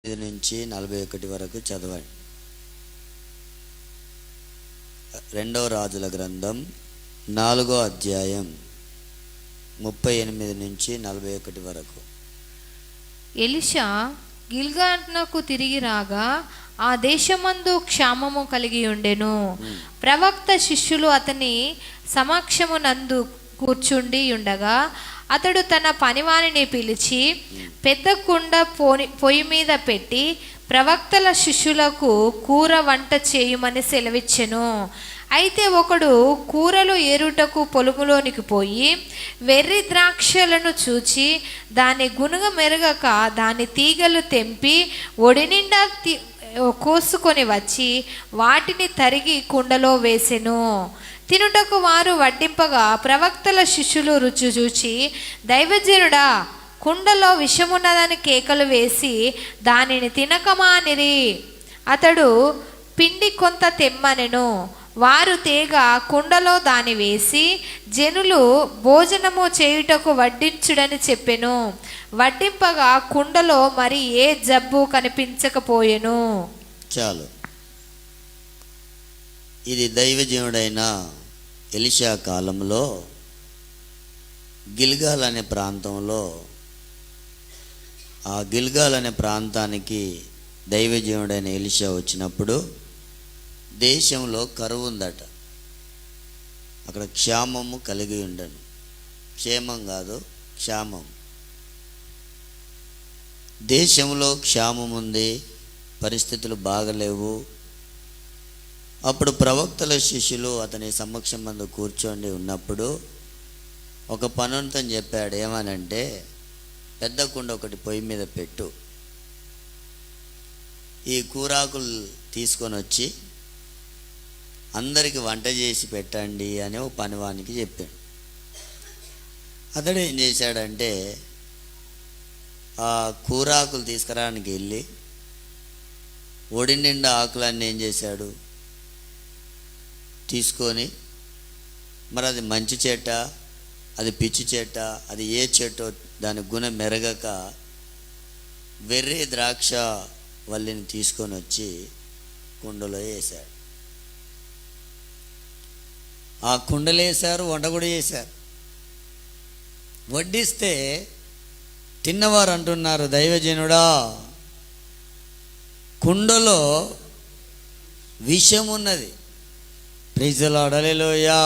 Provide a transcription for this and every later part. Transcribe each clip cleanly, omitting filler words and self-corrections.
నుంచి 41 వరకు చదవండి. రెండవ రాజుల గ్రంథం 4వ అధ్యాయం 38 నుంచి 41 వరకు. ఎలీషా గిల్గాలుకు తిరిగి రాగా ఆ దేశమందు క్షామము కలిగి ఉండెను. ప్రవక్త శిష్యులు అతని సమక్షమునందు కూర్చుండి ఉండగా అతడు తన పనివానిని పిలిచి పెద్ద కుండ పొయ్యి మీద పెట్టి ప్రవక్తల శిష్యులకు కూర వంట చేయమని సెలవిచ్చెను. అయితే ఒకడు కూరలు ఏరుటకు పొలములోనికి పోయి వెర్రి ద్రాక్షలను చూచి దాని గునుగ మెరగక దాని తీగలు తెంపి ఒడి నిండా కోసుకొని వచ్చి వాటిని తరిగి కుండలో వేసెను. తినుటకు వారు వడ్డింపగా ప్రవక్తల శిష్యులు రుచి చూచి, దైవజనుడా, కుండలో విషమున్నదని కేకలు వేసి దానిని తినకమానిరి. అతడు పిండి కొంత తెమ్మనెను. వారు తేగ కుండలో దాని వేసి జనులు భోజనము చేయుటకు వడ్డించుడని చెప్పెను. వడ్డింపగా కుండలో మరి ఏ జబ్బు కనిపించకపోయెను. చాలు. ఇది దైవజనుడైన ఎలీషా కాలంలో గిల్గాల్ అనే ప్రాంతంలో, ఆ గిల్గాల్ అనే ప్రాంతానికి దైవజనుడైన ఎలీషా వచ్చినప్పుడు దేశంలో కరువు ఉందట. అక్కడ క్షామము కలిగి ఉండను. క్షేమం కాదు, క్షామం. దేశంలో క్షామం ఉంది, పరిస్థితులు బాగలేవు. అప్పుడు ప్రవక్తల శిష్యులు అతని సమక్షం ముందు కూర్చొని ఉన్నప్పుడు ఒక పనుంతో చెప్పాడు. ఏమనంటే, పెద్ద కుండ ఒకటి పొయ్యి మీద పెట్టు, ఈ కూరాకులు తీసుకొని వచ్చి అందరికి వంట చేసి పెట్టండి అని ఒక పనివానికి చెప్పాడు. అతడు ఏం చేశాడంటే, ఆ కూరాకులు తీసుకురావడానికి వెళ్ళి ఒడి నిండా ఆకులన్నీ ఏం చేశాడు, తీసుకొని, మరి అది మంచి చెట్ట, అది పిచ్చి చెట్ట, అది ఏ చెట్టో దాని గుణ మెరగక వెర్రి ద్రాక్ష వల్లిని తీసుకొని వచ్చి కుండలో వేశాడు. ఆ కుండలు వేశారు, వంట కూడా చేశారు. వడ్డిస్తే తిన్నవారు అంటున్నారు, దైవజనుడా, కుండలో విషం ఉన్నది. ప్రైజ్ ది లార్డ్, హల్లెలూయా.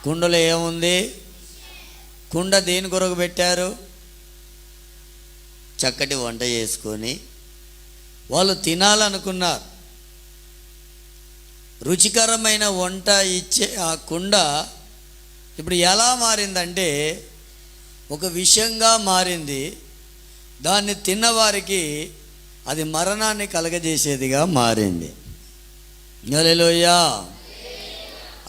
కుండలో ఏముంది? కుండ దేని కొరకు పెట్టారు? చక్కటి వంట చేసుకొని వాళ్ళు తినాలనుకున్నారు. రుచికరమైన వంట ఇచ్చే ఆ కుండ ఇప్పుడు ఎలా మారిందంటే ఒక విషంగా మారింది. దాన్ని తిన్నవారికి అది మరణాన్ని కలగజేసేదిగా మారింది. హల్లెలూయా.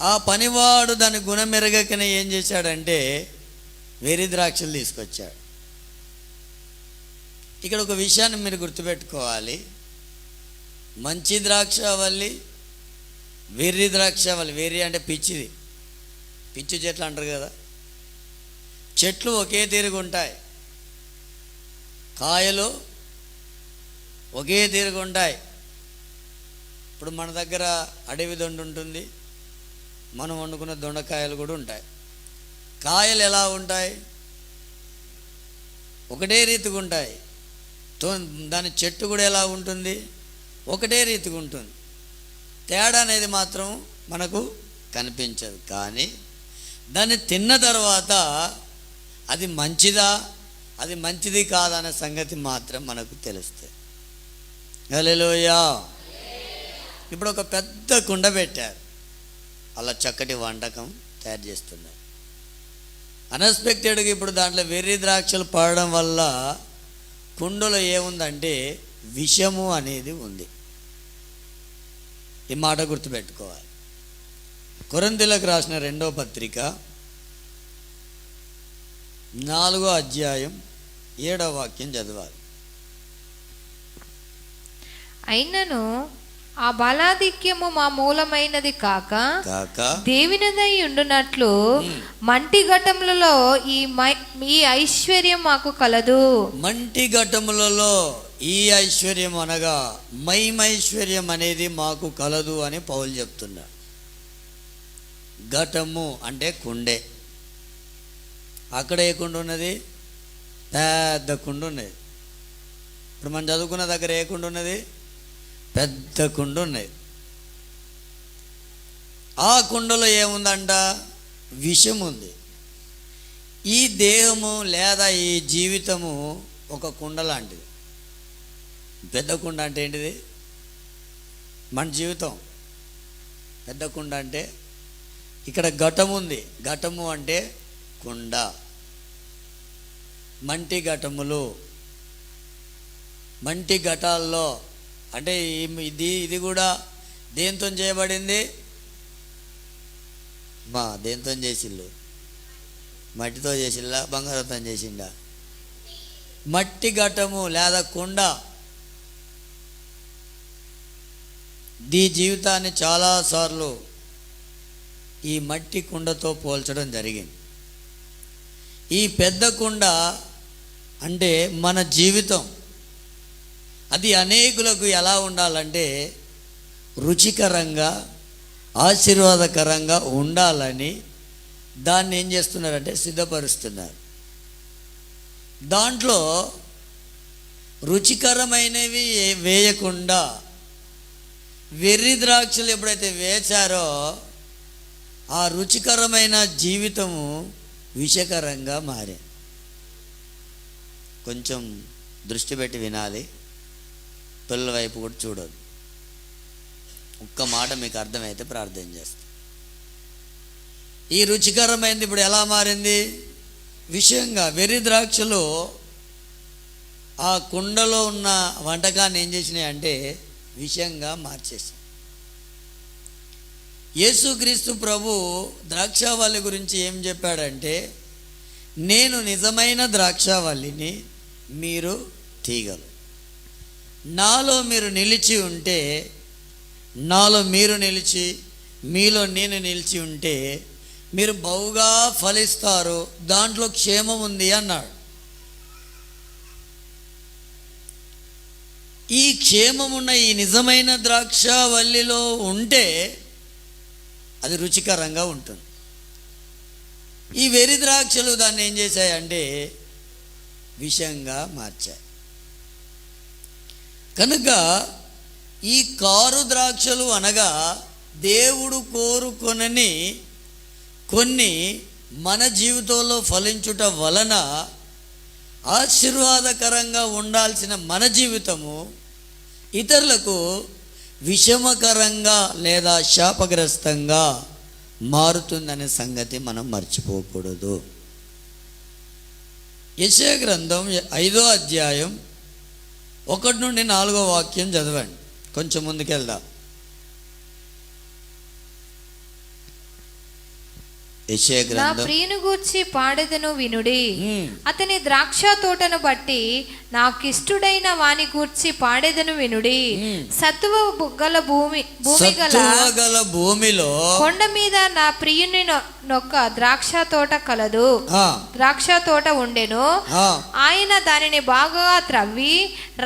ఆ పనివాడు దాని గుణమెరగకనే ఏం చేశాడంటే వేరే ద్రాక్షలు తీసుకొచ్చాడు. ఇక్కడ ఒక విషయాన్ని మీరు గుర్తుపెట్టుకోవాలి. మంచి ద్రాక్షవల్లి, వెర్రి ద్రాక్షవల్లి. వెర్రి అంటే పిచ్చిది, పిచ్చి చెట్లు అంటారు కదా. చెట్లు ఒకే తీరుగుంటాయి, కాయలు ఒకే తీరుగుంటాయి. ఇప్పుడు మన దగ్గర అడవి దొండ ఉంటుంది, మనం వండుకున్న దొండకాయలు కూడా ఉంటాయి. కాయలు ఎలా ఉంటాయి? ఒకటే రీతిగా ఉంటాయి. దాని చెట్టు కూడా ఎలా ఉంటుంది? ఒకటే రీతిగా ఉంటుంది. తేడా అనేది మాత్రం మనకు కనిపించదు. కానీ దాన్ని తిన్న తర్వాత అది మంచిదా, అది మంచిది కాదనే సంగతి మాత్రం మనకు తెలుస్తుంది. హల్లెలూయా. ఇప్పుడు ఒక పెద్ద కుండ పెట్టారు, అలా చక్కటి వంటకం తయారు చేస్తున్నారు. అన్ఎక్స్పెక్టెడ్గా ఇప్పుడు దాంట్లో వెర్రి ద్రాక్షలు పడడం వల్ల కుండలో ఏముందంటే విషము అనేది ఉంది. ఈ మాట గుర్తుపెట్టుకోవాలి. కొరింథీయులకు రాసిన 2వ పత్రిక 4వ అధ్యాయం 7వ వాక్యం చదవాలి. అయినను ఆ బలాధిక్యము మా మూలమైనది కాక దేవునిదై ఉండునట్లు మంటి ఘటములలో ఈ ఐశ్వర్యం మాకు కలదు. మంటి ఘటములలో ఈ ఐశ్వర్యం అనగా మహిమైశ్వర్యం అనేది మాకు కలదు అని పౌలు చెప్తున్నాడు. ఘటము అంటే కుండే. అక్కడ ఏ కుండ ఉన్నది? పెద్ద కుండ ఉన్నది. ఇప్పుడు మనం చదువుకున్న దగ్గర ఏ కుండ ఉన్నది? పెద్ద కుండ ఉన్నది. ఆ కుండలో ఏముందంట? విషం ఉంది. ఈ దేహము లేదా ఈ జీవితము ఒక కుండ లాంటిది. పెద్ద కుండ అంటే ఏంటిది? మన జీవితం పెద్ద కుండ అంటే ఇక్కడ ఘటము ఉంది. ఘటము అంటే కుండ. మంటి ఘటములు, మంటి ఘటాల్లో అంటే ఇది కూడా దేంతో చేయబడింది? దేంతో చేసిళ్ళు? మట్టితో చేసిల్లా, బంగారంతో చేసిండా? మట్టి ఘటము లేదా కుండ. ఈ జీవితాన్ని చాలాసార్లు ఈ మట్టి కుండతో పోల్చడం జరిగింది. ఈ పెద్ద కుండ అంటే మన జీవితం. అది అనేకులకు ఎలా ఉండాలంటే రుచికరంగా, ఆశీర్వాదకరంగా ఉండాలని దాన్ని ఏం చేస్తున్నారంటే సిద్ధపరుస్తున్నారు. దాంట్లో రుచికరమైనవి వేయకుండా వెర్రి ద్రాక్షలు ఎప్పుడైతే వేశారో ఆ రుచికరమైన జీవితము విషకరంగా మారే. కొంచెం దృష్టి పెట్టి వినాలి, పిల్లల వైపు కూడా చూడదు. ఒక్క మాట మీకు అర్థమైతే ప్రార్థన చేస్తాను. ఈ రుచికరమైనది ఇప్పుడు ఎలా మారింది? విషయంగా. వెర్రి ద్రాక్షలు ఆ కుండలో ఉన్న వంటకాన్ని ఏం చేసినాయి అంటే విషయంగా మార్చేసాయి. యేసుక్రీస్తు ప్రభు ద్రాక్షావల్లి గురించి ఏం చెప్పాడంటే, నేను నిజమైన ద్రాక్షావల్లిని, మీరు తీగలు. నాలో మీరు నిలిచి ఉంటే, నాలో మీరు నిలిచి మీలో నేను నిలిచి ఉంటే మీరు బహుగా ఫలిస్తారు, దాంట్లో క్షేమం ఉంది అన్నాడు. ఈ క్షేమమున్న ఈ నిజమైన ద్రాక్షావల్లిలో ఉంటే అది రుచికరంగా ఉంటుంది. ఈ వెర్రి ద్రాక్షలు దాన్ని ఏం చేశాయంటే విషంగా మార్చాయి. కనుక ఈ కారు ద్రాక్షలు అనగా దేవుడు కోరుకొనని కొన్ని మన జీవితంలో ఫలించుట వలన ఆశీర్వాదకరంగా ఉండాల్సిన మన జీవితము ఇతరులకు విషమకరంగా లేదా శాపగ్రస్తంగా మారుతుందనే సంగతి మనం మర్చిపోకూడదు. యెషయా గ్రంథం 5వ అధ్యాయం 1 నుండి 4వ వాక్యం చదవండి. కొంచెం ముందుకెళ్దాం. నా ప్రియుని గూర్చి పాడెదను వినుడి, అతని ద్రాక్ష తోటను బట్టి నాకిష్టుడైన వాని గూర్చి పాడెదను వినుడి. సత్తువ గల భూమిలో కొండ మీద నా ప్రియుని నొక్క ద్రాక్ష తోట కలదు. ద్రాక్ష తోట ఉండెను. ఆయన దానిని బాగా త్రవ్వి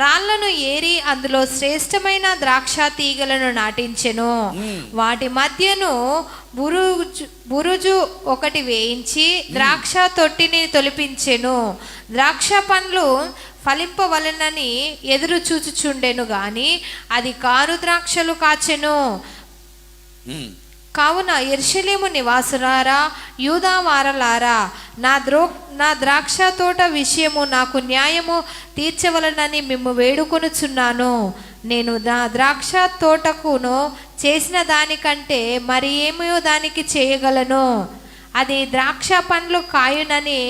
రాళ్లను ఏరి అందులో శ్రేష్టమైన ద్రాక్ష తీగలను నాటించెను. వాటి మధ్యను బురుజు ఒకటి వేయించి ద్రాక్ష తొట్టిని తొలిపించెను. ద్రాక్ష పండ్లు ఫలింపవలెనని ఎదురు చూచుచుండెను గాని అది కారు ద్రాక్షలు కాచెను. కావున యెరూషలేము నివాసులారా, యూదా వారలారా, నా ద్రాక్ష తోట విషయము నాకు న్యాయము తీర్చవలనని మిమ్ము వేడుకొనుచున్నాను. నేను నా ద్రాక్ష తోటకును చేసిన దానికంటే మరి ఏమో దానికి చేయగలను. అది ద్రాక్ష పండ్లు కాయునని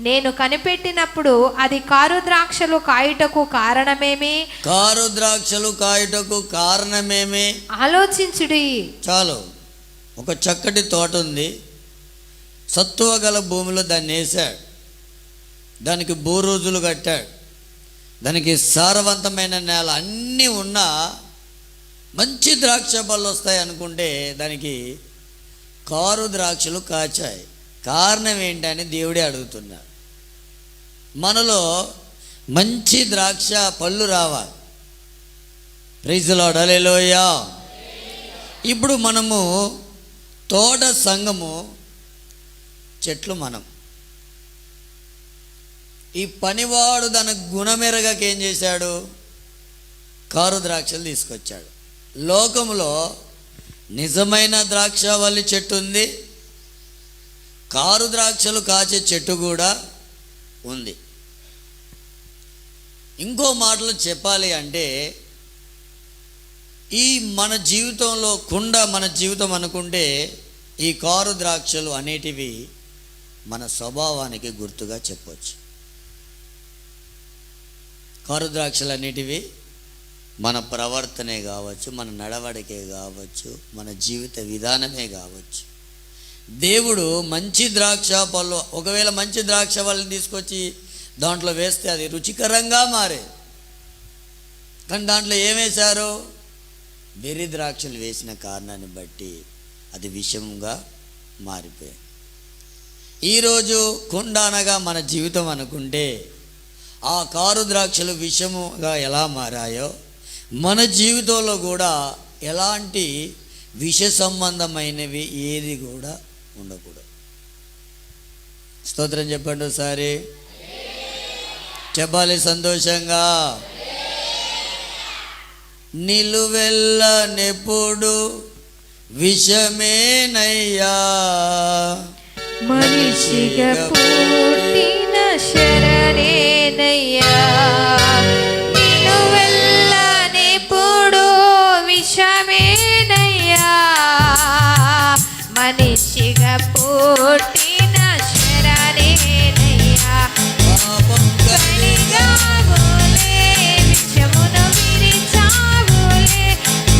నేను కనిపెట్టినప్పుడు అది కారు ద్రాక్షలు కాయుటకు కారణమేమి? కారు ద్రాక్షలు కాయుటకు కారణమేమి? ఆలోచించుడి. చాలు. ఒక చక్కటి తోట ఉంది, సత్తువ గల భూమిలో దాన్ని వేశాడు, దానికి బోరోజులు కట్టాడు, దానికి సారవంతమైన నేల అన్నీ ఉన్నా మంచి ద్రాక్ష పళ్ళు వస్తాయి అనుకుంటే దానికి కారు ద్రాక్షలు కాచాయి. కారణం ఏంటని దేవుడే అడుగుతున్నాడు. మనలో మంచి ద్రాక్ష పళ్ళు రావాలి. ప్రైజ్ ది లార్డ్, హల్లెలూయా. ఇప్పుడు మనము తోట సంఘము, చెట్లు మనం. ఈ పనివాడు తన గుణమెరగక ఏం చేశాడు? కారు ద్రాక్షలు తీసుకొచ్చాడు. లోకంలో నిజమైన ద్రాక్షవల్లి చెట్టు ఉంది, కారు ద్రాక్షలు కాచే చెట్టు కూడా ఉంది. ఇంకో మాటలు చెప్పాలి అంటే, ఈ మన జీవితంలో కుండ మన జీవితం అనుకుంటే, ఈ కారు ద్రాక్షలు అనేటివి మన స్వభావానికి గుర్తుగా చెప్పవచ్చు. కారు ద్రాక్షలు అనేటివి మన ప్రవర్తనే కావచ్చు, మన నడవడికే కావచ్చు, మన జీవిత విధానమే కావచ్చు. దేవుడు మంచి ద్రాక్ష పళ్ళు, ఒకవేళ మంచి ద్రాక్ష పళ్ళని తీసుకొచ్చి దాంట్లో వేస్తే అది రుచికరంగా మారేది. కానీ దాంట్లో ఏం వేశారు? బెర్రీ ద్రాక్షలు వేసిన కారణాన్ని బట్టి అది విషంగా మారిపోయింది. ఈరోజు కుండ అనగా మన జీవితం అనుకుంటే, ఆ కారు ద్రాక్షలు విషముగా ఎలా మారాయో, మన జీవితంలో కూడా ఎలాంటి విష సంబంధమైనవి ఏది కూడా ఉండకూడదు. స్తోత్రం చెప్పండి ఒకసారి, చెప్పాలి సంతోషంగా. నిలువెల్లనెప్పుడు విషమేనయ్యా, మనిషిగా పుట్టిన శరణేనయ్యా. నిలువెల్లనెప్పుడు విషమేనయ్యా, మనిషిగా పుట్టిన శరణేనయ్యా. పాపం కడిగావులే, విషమును విరిచావులే,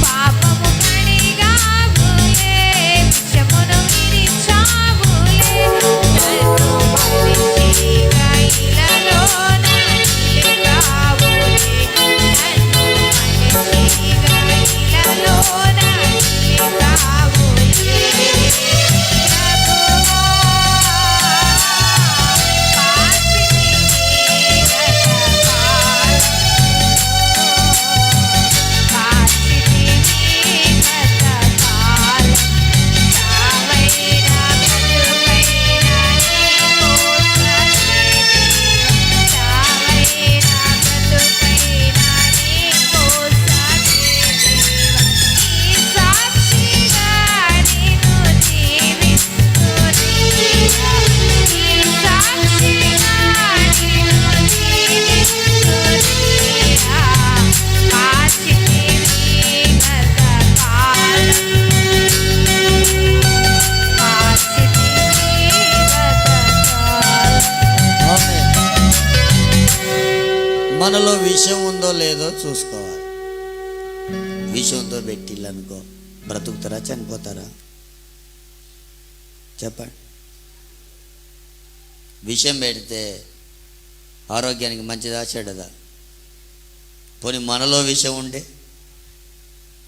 పాపము కడిగావులే, విషమును విరిచావులే. నన్ను మనిషిగా ఇలలోన నిలిపావులే, నన్ను మనిషిగా ఇలలోన నిలిపావులే. మనలో విషం ఉందో లేదో చూసుకోవాలి. విషంతో పెట్టిల్లనుకో, బ్రతుకుతారా చనిపోతారా? చెప్పండి. విషం పెడితే ఆరోగ్యానికి మంచిదా చెడ్డదా? పోనీ మనలో విషం ఉండే,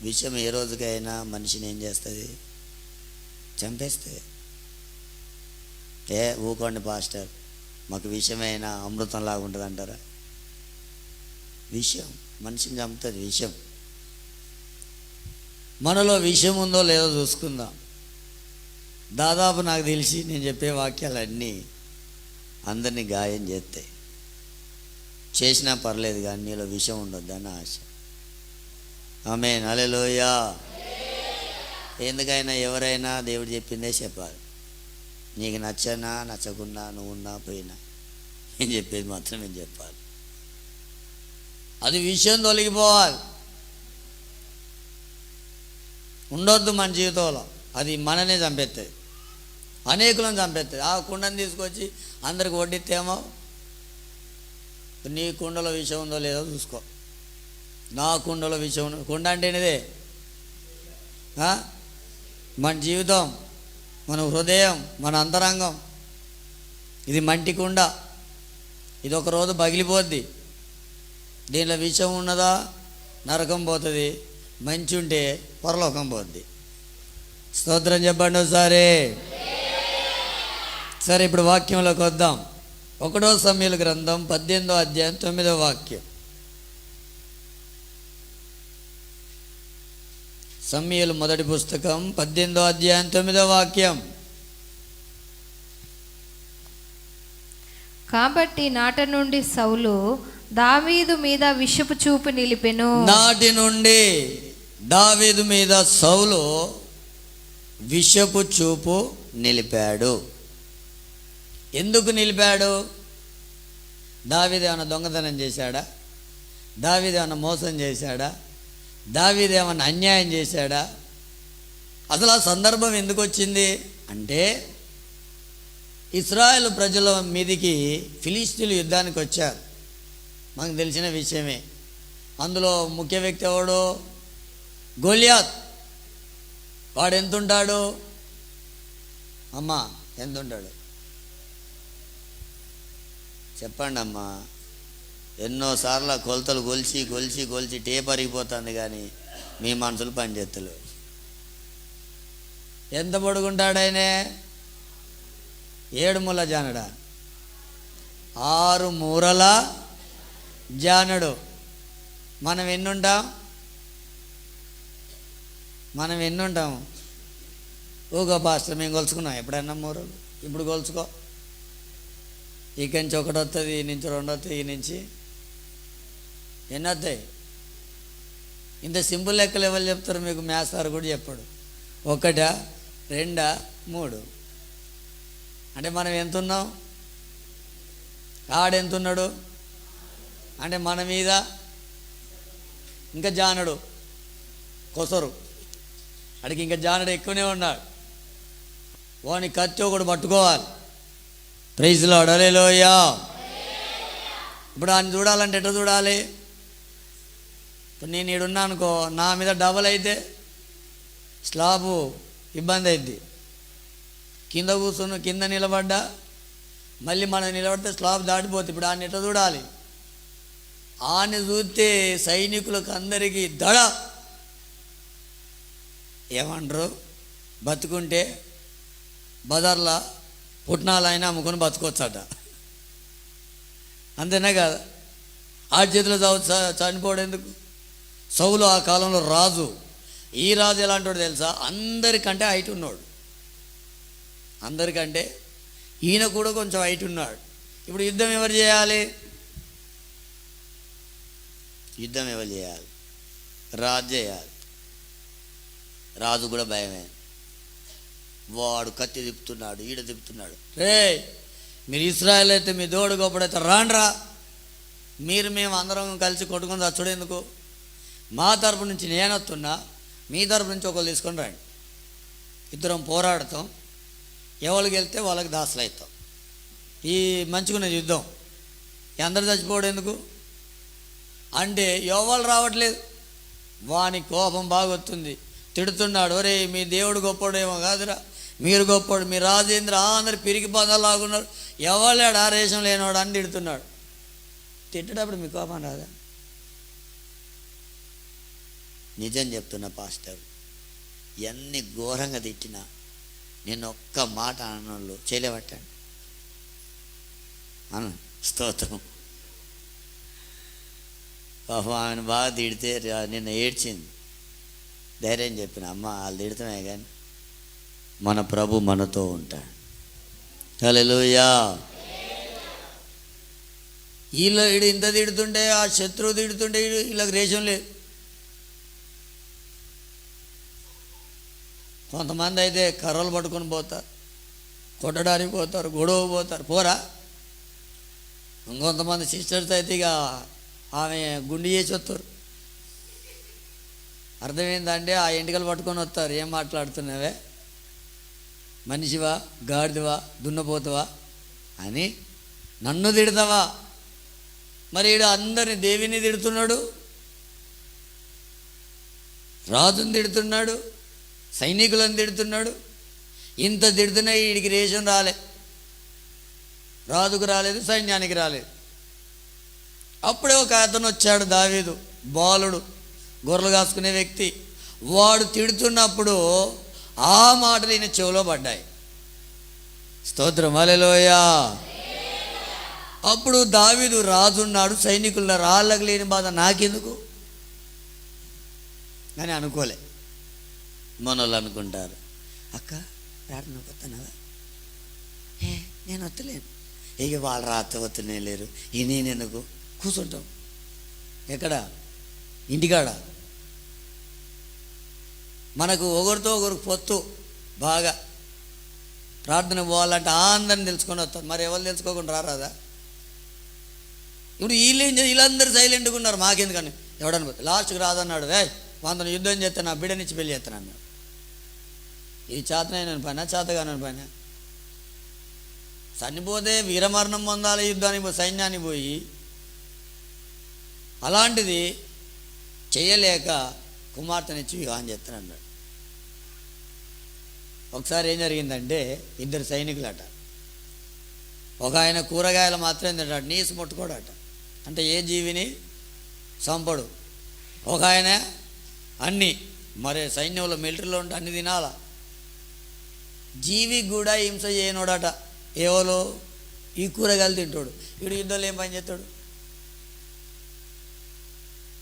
విషం ఏ రోజుకైనా మనిషిని ఏం చేస్తుంది? చంపేస్తుంది. ఊకోండి పాస్టర్, మాకు విషమైనా అమృతంలాగా ఉంటుంది అంటారా? విషం మనిషిని చంపుతుంది. విషం మనలో విషం ఉందో లేదో చూసుకుందాం. దాదాపు నాకు తెలిసి నేను చెప్పే వాక్యాలన్నీ అందరినీ గాయం చేస్తాయి. చేసినా పర్లేదు కానీ నీలో విషం ఉండొద్దని ఆశ. ఆమేన్, హల్లెలూయా. ఎందుకైనా ఎవరైనా దేవుడు చెప్పిందే చెప్పాలి. నీకు నచ్చనా నచ్చకున్నా, నువ్వు ఉన్నా పోయినా, నేను చెప్పేది మాత్రం నేను చెప్పాలి. అది విషయం తొలగిపోవాలి, ఉండొద్దు మన జీవితంలో. అది మననే చంపేస్తుంది, అనేకులను చంపేస్తుంది. ఆ కుండను తీసుకొచ్చి అందరికి వడ్డిస్తేమో, నీ కుండలో విషయం ఉందో లేదో చూసుకో. నా కుండలో విషయం ఉంది. కుండ అంటేనేదే మన జీవితం, మన హృదయం, మన అంతరంగం. ఇది మంటి కుండ, ఇది ఒక రోజు పగిలిపోద్ది. దీనిలో విషం ఉన్నదా నరకం పోతుంది, మంచి ఉంటే పరలోకం పోద్ది. స్తోత్రం చెప్పండి ఒకసారి. సరే, ఇప్పుడు వాక్యంలోకి వద్దాం. 1 సమూయేలు గ్రంథం 18వ అధ్యాయం 9వ వాక్యం. సమూయేలు మొదటి పుస్తకం 18వ అధ్యాయం 9వ వాక్యం. కాబట్టి నాటి నుండి సౌలు దావీదు మీద విషపు చూపు నిలిపెను. నాటి నుండి దావీదు మీద సౌలు విషపు చూపు నిలిపాడు. ఎందుకు నిలిపాడు? దావీదు ఏమన్నా దొంగతనం చేశాడా? దావీదు ఏమన్నా మోసం చేశాడా? దావీదు ఏమన్నా అన్యాయం చేశాడా? అసలు ఆ సందర్భం ఎందుకు వచ్చింది అంటే, ఇశ్రాయేలు ప్రజల మీదికి ఫిలిష్తీయులు యుద్ధానికి వచ్చారు. మనకు తెలిసిన విషయమే. అందులో ముఖ్య వ్యక్తి ఎవడు? గొలియాత్. వాడు ఎంతుంటాడు అమ్మా? ఎంతుంటాడు చెప్పండి అమ్మా. ఎన్నోసార్లు కొలతలు కొలిచి కొలిచి కొలిచి టేప్ అరిగిపోతుంది, కానీ మీ మనసులు పనిచేత్తలు. ఎంత పొడుగుంటాడు ఆయనే? 7 మూల జానడా? 6 మూరల జానడు. మనం ఎన్నుంటాం? ఊగో పాస్టర్ మేము కొలుచుకున్నాం ఎప్పుడన్నా మూరలు. ఇప్పుడు కొలుచుకో. ఇక్కడి నుంచి 1 వస్తుంది, ఈ నుంచి 2 వస్తాయి, ఈ నుంచి ఎన్ని వస్తాయి? ఇంత సింపుల్ లెక్కలు ఎవరు చెప్తారు మీకు? మ్యాథ్స్ సార్ కూడా చెప్పాడు. 1, 2, 3. అంటే మనం ఎంతున్నాం? ఆడెంతున్నాడు అంటే మన మీద ఇంకా జానడు కొసరు. అడిగి ఇంకా జానడు ఎక్కువనే ఉన్నాడు. వాని కత్తి ఒకడు పట్టుకోవాలి. ప్రైజ్ లార్డ్, హల్లెలూయా. ఇప్పుడు ఆయన చూడాలంటే ఎట్లా చూడాలి? ఇప్పుడు నేను ఈడున్నా అనుకో, నా మీద డబల్ అయితే స్లాబు ఇబ్బంది అయింది. కింద కూర్చుని కింద నిలబడ్డా మళ్ళీ మనం నిలబడితే స్లాబ్ దాటిపోతుంది. ఇప్పుడు ఆయన ఎట్లా చూడాలి? ఆయన చూస్తే సైనికులకు అందరికీ దడ. ఏమంటారు? బతుకుంటే బజార్లో పుట్నాలైనా అమ్ముకొని బతుకోవచ్చట. అంతేనా కదా? ఆ చేతిలో చనిపోవడం ఎందుకు? సౌలు ఆ కాలంలో రాజు. ఈ రాజు ఎలాంటి వాడు తెలుసా? అందరికంటే హైట్ ఉన్నాడు. అందరికంటే ఈయన కూడా కొంచెం హైట్ ఉన్నాడు. ఇప్పుడు యుద్ధం ఎవరు చేయాలి? రాజు చేయాలి. రాజు కూడా భయమే. వాడు కత్తి తిప్పుతున్నాడు, ఈడ తిప్పుతున్నాడు. రే, మీరు ఇశ్రాయేల్ అయితే మీ దేవుడు గొప్పడైతే రాండ్రా, మేము అందరం కలిసి కొట్టుకుని చచ్చుడు ఎందుకు? మా తరపు నుంచి నేను వస్తున్నా, మీ తరపు నుంచి ఒకళ్ళు తీసుకొని రండి. ఇద్దరం పోరాడతాం, ఎవరికి వెళ్తే వాళ్ళకి దాసులు అవుతాం. ఈ మంచుకునే యుద్ధం. అందరు చచ్చిపోవడం ఎందుకు అంటే ఎవరు రావట్లేదు. వాని కోపం బాగా వస్తుంది, తిడుతున్నాడు. ఒరే, మీ దేవుడు గొప్పడేమో కాదురా, మీరు గొప్పడు, మీ రాజేంద్ర అందరు పిరికి పదాలాగున్నారు, ఎవలేడు ఆ రేషం లేనివాడు అని తిడుతున్నాడు. తిట్టేటప్పుడు మీ కోపం రాదా? నిజం చెప్తున్నా పాస్టర్, ఎన్ని ఘోరంగా తిట్టినా నేను ఒక్క మాట అన్నోళ్ళు చేయలేబట్టాను అను. స్తోత్రం. పాపం ఆమెను బాగా తిడితే నిన్న ఏడ్చింది. ధైర్యం చెప్పిన, అమ్మ వాళ్ళు తిడతామే కానీ మన ప్రభు మనతో ఉంటాడు. హల్లెలూయా. వీళ్ళు ఇంత తిడుతుంటే, ఆ శత్రువు తిడుతుంటే వీళ్ళకి రేషం లేదు. కొంతమంది అయితే కర్రలు పట్టుకొని పోతారు, కొట్టడానికి పోతారు, గొడవ పోతారు, పోరా. ఇంకొంతమంది సిస్టర్స్ అయితే ఇక ఆమె గుండి చేసి వస్తారు. అర్థమైందంటే ఆ ఎంటికలు పట్టుకొని వస్తారు. ఏం మాట్లాడుతున్నావే, మనిషివా, గాడిదవా, దున్నపోతావా అని నన్ను తిడతావా? మరి ఈడు అందరిని దేవిని తిడుతున్నాడు, రాజుని తిడుతున్నాడు, సైనికులను తిడుతున్నాడు. ఇంత తిడుతున్నా వీడికి రేషం రాలే. రాజుకు రాలేదు, సైన్యానికి రాలేదు. అప్పుడే ఒక అతను వచ్చాడు, దావీదు, బాలుడు, గొర్రెలు కాసుకునే వ్యక్తి. వాడు తిడుతున్నప్పుడు ఆ మాటలు ఈయన చెవిలో పడ్డాయి. స్తోత్రం, హల్లెలూయా. అప్పుడు దావీదు రాజున్నాడు, సైనికుల రాళ్ళకు లేని బాధ నాకెందుకు అని అనుకోలే. మనోళ్ళు అనుకుంటారు, అక్క ప్రార్థన వస్తున్నావా? నేను వస్తలేను. ఇక వాళ్ళ రాత్రి వస్తూనే లేరు, ఈ నేనెందుకు కూర్చుంటాం. ఎక్కడ? ఇంటికాడ. మనకు ఒకరితో ఒకరికి పొత్తు బాగా. ప్రార్థన పోవాలంటే అందరిని తెలుసుకొని వస్తారు. మరి ఎవరు తెలుసుకోకుండా రారాదా? ఇప్పుడు వీళ్ళందరూ సైలెంట్గా ఉన్నారు, మాకెందుకని ఎవడని లాస్ట్కి రాదన్నాడు, వంతను యుద్ధం చేస్తే నా బిడ్డనిచ్చి పెళ్ళి చేస్తాను అన్నాడు. ఇది చేతనైన పైన చేతగానని పైన చనిపోతే వీరమరణం పొందాలి యుద్ధానికి సైన్యానికి పోయి, అలాంటిది చేయలేక కుమార్తెనిచ్చి వివాహం చేస్తాను అన్నాడు. ఒకసారి ఏం జరిగిందంటే, ఇద్దరు సైనికులట. ఒక ఆయన కూరగాయలు మాత్రమే తింటాడు, నీసు ముట్టుకోడట, అంటే ఏ జీవిని చంపడు. ఒక ఆయన అన్నీ, మరి సైన్యంలో మిలిటరీలో ఉంటే అన్ని తినాలా. జీవికి కూడా హింస చేయనోడట. ఎవరో ఈ కూరగాయలు తింటాడు. వీడు యుద్ధంలో ఏం పని చేస్తాడు?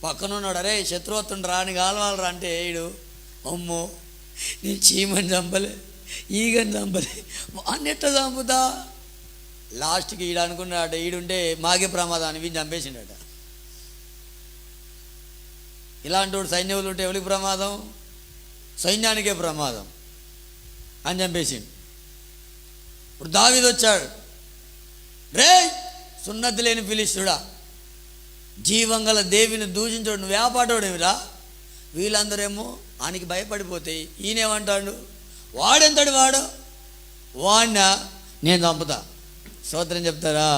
పక్కనున్నాడు, అరే శత్రువత్తుండు రాని కాలవాలరా అంటే వీడు, అమ్మో నేను చీమని చంపలే, ఈగని చంపలే, వాడిని ఎట్లా చంపుతా. లాస్ట్కి ఈడు అనుకున్నాడట, ఈడుంటే మాకే ప్రమాదాన్ని వీడిని చంపేసిండట. ఇలాంటి వాడు సైన్యంలో ఉంటే ఎవరికి ప్రమాదం? సైన్యానికే ప్రమాదం అని చంపేసిండు. ఇప్పుడు దావీదు వచ్చాడు, రే సున్నతి లేని ఫిలిష్తుడా, జీవంగల దేవిని దూషించాడు, నువ్వు వ్యాపాడోడేమిరా. వీళ్ళందరేమో ఆయనకి భయపడిపోతాయి. ఈయనేమంటాడు, వాడెంతడు వాడు, వాడినా నేను చంపుతా. స్తోత్రం చెప్తారా?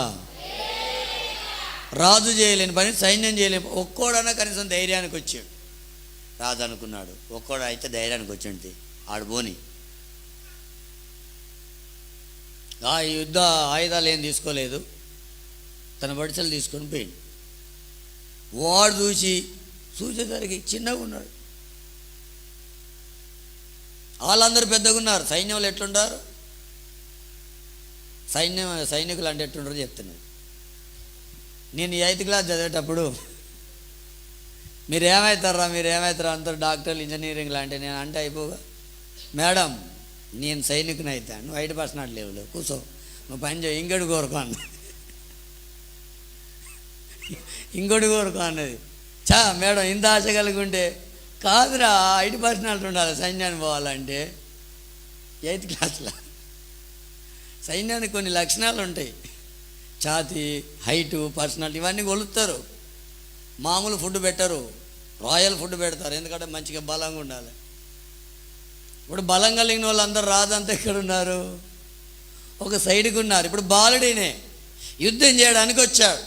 రాజు చేయలేని పని సైన్యం చేయలేని, ఒక్కోడన్నా కనీసం ధైర్యానికి వచ్చాడు. రాజు అనుకున్నాడు, ఒక్కోడు అయితే ధైర్యానికి వచ్చింది, ఆడు పోని. ఆ యుద్ధ ఆయుధాలు ఏం తీసుకోలేదు, తన బడిసలు తీసుకొని పోయింది. వాడు చూసేసరికి చిన్నగా ఉన్నాడు. వాళ్ళందరూ పెద్దగా ఉన్నారు. సైన్యంలో ఎట్లుంటారు? సైనికులు అంటే ఎట్లుంటారో చెప్తున్నాను. నేను 8th క్లాస్ చదివేటప్పుడు మీరేమవుతారా అంటారు డాక్టర్లు, ఇంజనీరింగ్ లాంటి. నేను అంటే అయిపోగా, మేడం నేను సైనికుని అవుతాను, నువ్వు 8% లేవులు కూర్చో, నువ్వు పని చేయి, ఇంకోటి కోరుకో అన్న. ఇంకోటి కోరుకో అన్నది. మేడం ఇంత ఆశ కలిగి ఉంటే, కాదురా 8% ఉండాలి సైన్యానికి పోవాలంటే. 8th క్లాస్లో సైన్యానికి కొన్ని లక్షణాలు ఉంటాయి. ఛాతీ, హైటు, పర్సనాలిటీ ఇవన్నీ కొలుస్తారు. మామూలు ఫుడ్ పెట్టరు, రాయల్ ఫుడ్ పెడతారు, ఎందుకంటే మంచిగా బలంగా ఉండాలి. ఇప్పుడు బలం కలిగిన వాళ్ళు అందరూ రాదంతా ఎక్కడున్నారు? ఒక సైడ్కి ఉన్నారు. ఇప్పుడు బాలుడినే యుద్ధం చేయడానికి వచ్చాడు.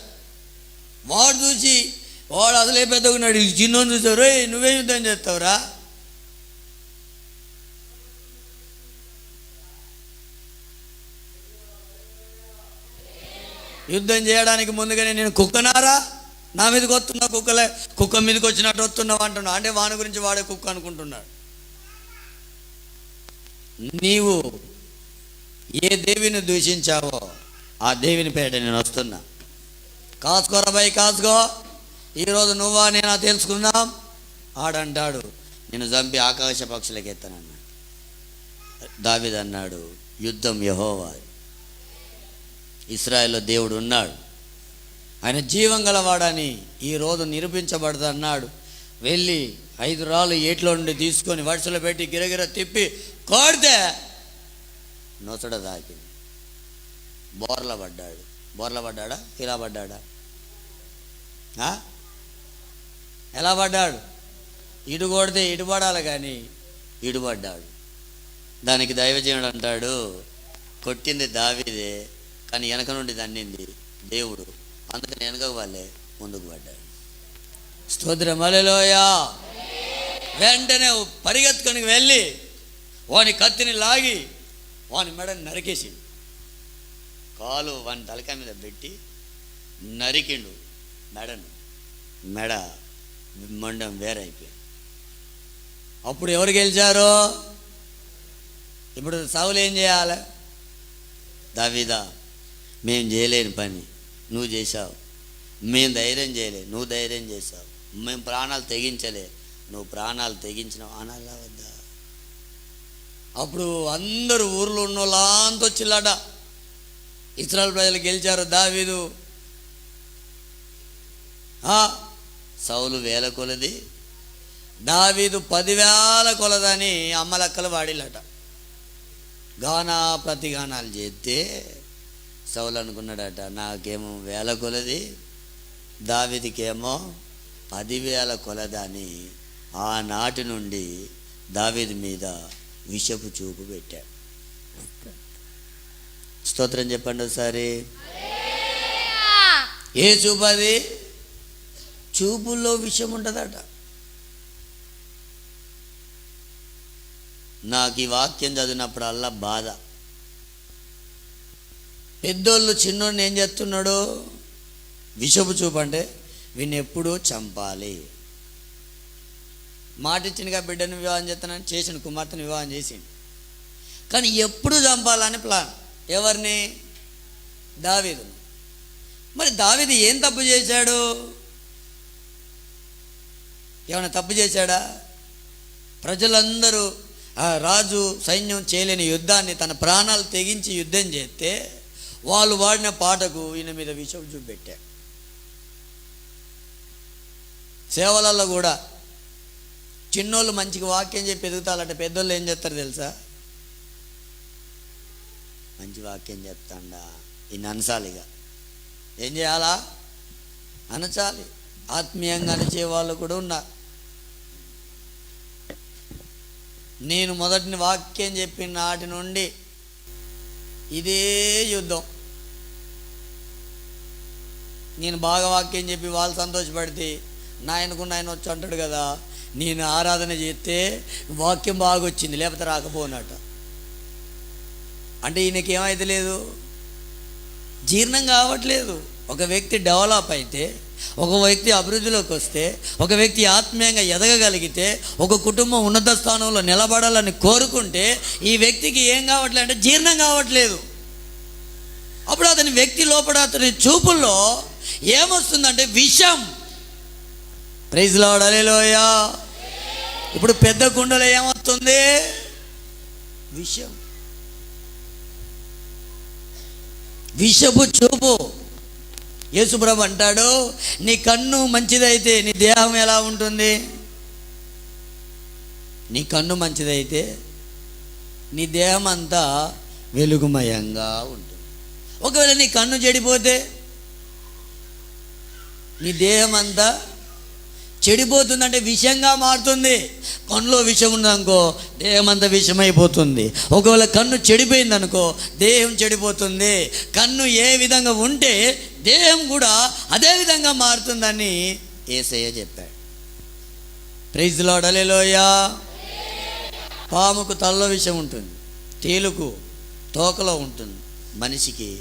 వాడు అసలే పెద్దగా ఉన్నాడు, చిన్నోని చూసారు, నువ్వే యుద్ధం చేస్తావురా. యుద్ధం చేయడానికి ముందుగానే నేను కుక్కనారా, నా మీదకి వస్తున్నా, కుక్క మీదకి వచ్చినట్టు వస్తున్నావు అంటున్నావు. అంటే వాని గురించి వాడే కుక్క అనుకుంటున్నాడు. నీవు ఏ దేవిని దూషించావో ఆ దేవిని పేట నేను వస్తున్నా. కాసుకోరా భయ్, కాసుకో, ఈరోజు నువ్వా నేనా తెలుసుకుందాం. ఆడంటాడు, నేను చంపి ఆకాశ పక్షులకి ఎత్తానన్నాడు. దావీదు అన్నాడు, యుద్ధం యెహోవా, ఇశ్రాయేల్లో దేవుడు ఉన్నాడు, ఆయన జీవం గలవాడని ఈరోజు నిరూపించబడదు అన్నాడు. వెళ్ళి 5 రాళ్ళు ఏట్లో నుండి తీసుకొని వరుసలో పెట్టి గిరగిర తిప్పి కొడితే నొసడ తాకింది. బోర్ల పడ్డాడా? ఇలా పడ్డాడా? ఎలా పడ్డాడు? ఇటు కొడితే ఇటు పడాలి, కానీ ఇటు పడ్డాడు. దానికి దైవజనుడు అంటాడు, కొట్టింది దావీదే, కానీ వెనక నుండి తన్నింది దేవుడు, అందుకని వెనక వాళ్ళే ముందుకు పడ్డాడు. స్తోత్రం, హల్లెలూయా. వెంటనే పరిగెత్తుకొని వెళ్ళి వాని కత్తిని లాగి వాని మెడని నరికేసి, కాలు వాని తలకాయ మీద పెట్టి నరికిండు మెడను. మెడ మండం వేరైపోయింది. అప్పుడు ఎవరు గెలిచారో? ఇప్పుడు సౌలు ఏం చేయాలి? దావీదా, మేము చేయలేని పని నువ్వు చేశావు, మేము ధైర్యం చేయలే, నువ్వు ధైర్యం చేశావు, మేము ప్రాణాలు తెగించలే, నువ్వు ప్రాణాలు తెగించినావు అనాలా వద్దా? అప్పుడు అందరూ ఊర్లో ఉన్న వాళ్ళంతా వచ్చిల్లాట. ఇశ్రాయేలు ప్రజలు గెలిచారు. దావీదు సౌలు 1000 కొలది, దావీదు 10,000 కొలదని అమ్మలక్కలు వాడిల్లట. ప్రతిగానాలు చేస్తే సౌలు అనుకున్నాడట, నాకేమో 1000 కొలది, దావీదుకేమో 10,000 కొలదని ఆనాటి నుండి దావీదు మీద విషపు చూపు పెట్టాడు. స్తోత్రం చెప్పండి ఒకసారి. ఏ చూపు అది? చూపుల్లో విషయం ఉంటుందట. నాకు ఈ వాక్యం చదివినప్పుడల్లా బాధ. పెద్దోళ్ళు చిన్నోడిని ఏం చేస్తున్నాడు? విషపు చూపు అంటే వీడిని ఎప్పుడూ చంపాలి. మాట ఇచ్చినగా బిడ్డను వివాహం చేస్తానని చేసిన కుమార్తెను వివాహం చేసిండు, కానీ ఎప్పుడు చంపాలని ప్లాన్. ఎవరిని? దావీదును. మరి దావీదు ఏం తప్పు చేశాడు? ఏమైనా తప్పు చేశాడా? ప్రజలందరూ రాజు సైన్యం చేయలేని యుద్ధాన్ని తన ప్రాణాలు తెగించి యుద్ధం చేస్తే వాళ్ళు వాడిన పాటకు ఈయన మీద విషం చూపెట్టాడు. సేవలలో కూడా చిన్నోళ్ళు మంచిగా వాక్యం చెప్పి ఎదుగుతారంటే పెద్దోళ్ళు ఏం చేస్తారు తెలుసా? మంచి వాక్యం చెప్తాండా, ఈయన అనసాలిగా. ఏం చేయాలా? అనచాలి. ఆత్మీయంగా అనిచే వాళ్ళు కూడా ఉన్నారు. నేను మొదటిని వాక్యం చెప్పిన నాటి నుండి ఇదే యుద్ధం. నేను బాగా వాక్యం చెప్పి వాళ్ళు సంతోషపడితే నాయనకు నాయన వచ్చి అంటాడు కదా, నేను ఆరాధన చేస్తే వాక్యం బాగా వచ్చింది, లేకపోతే రాకపోనట. అంటే ఈయనకి ఏమైతే లేదు, జీర్ణం కావట్లేదు. ఒక వ్యక్తి డెవలప్ అయితే, ఒక వ్యక్తి అభివృద్ధిలోకి వస్తే, ఒక వ్యక్తి ఆత్మీయంగా ఎదగగలిగితే, ఒక కుటుంబం ఉన్నత స్థానంలో నిలబడాలని కోరుకుంటే ఈ వ్యక్తికి ఏం కావట్లేదు అంటే జీర్ణం కావట్లేదు. అప్పుడు అతని వ్యక్తి లోపల అతని చూపుల్లో ఏమొస్తుందంటే విషం. ప్రైజ్ లార్డ్, హల్లెలూయా. ఇప్పుడు పెద్ద కుండలో ఏమొస్తుంది? విషం, విషపు చూపు. యేసుప్రభు అంటాడు, నీ కన్ను మంచిదైతే నీ దేహం ఎలా ఉంటుంది? నీ కన్ను మంచిదైతే నీ దేహం అంతా వెలుగుమయంగా ఉంటుంది. ఒకవేళ నీ కన్ను చెడిపోతే నీ దేహం అంతా చెడిపోతుందంటే విషంగా మారుతుంది. కన్నులో విషం ఉందనుకో దేహం అంతా విషమైపోతుంది. ఒకవేళ కన్ను చెడిపోయిందనుకో దేహం చెడిపోతుంది. కన్ను ఏ విధంగా ఉంటే దేహం కూడా అదే విధంగా మారుతుందని యేసయ్య చెప్పాడు. ప్రైజ్ లార్డ్, హల్లెలూయా. పాముకు తలలో విషం ఉంటుంది, తేలుకు తోకలో ఉంటుంది, మనిషికి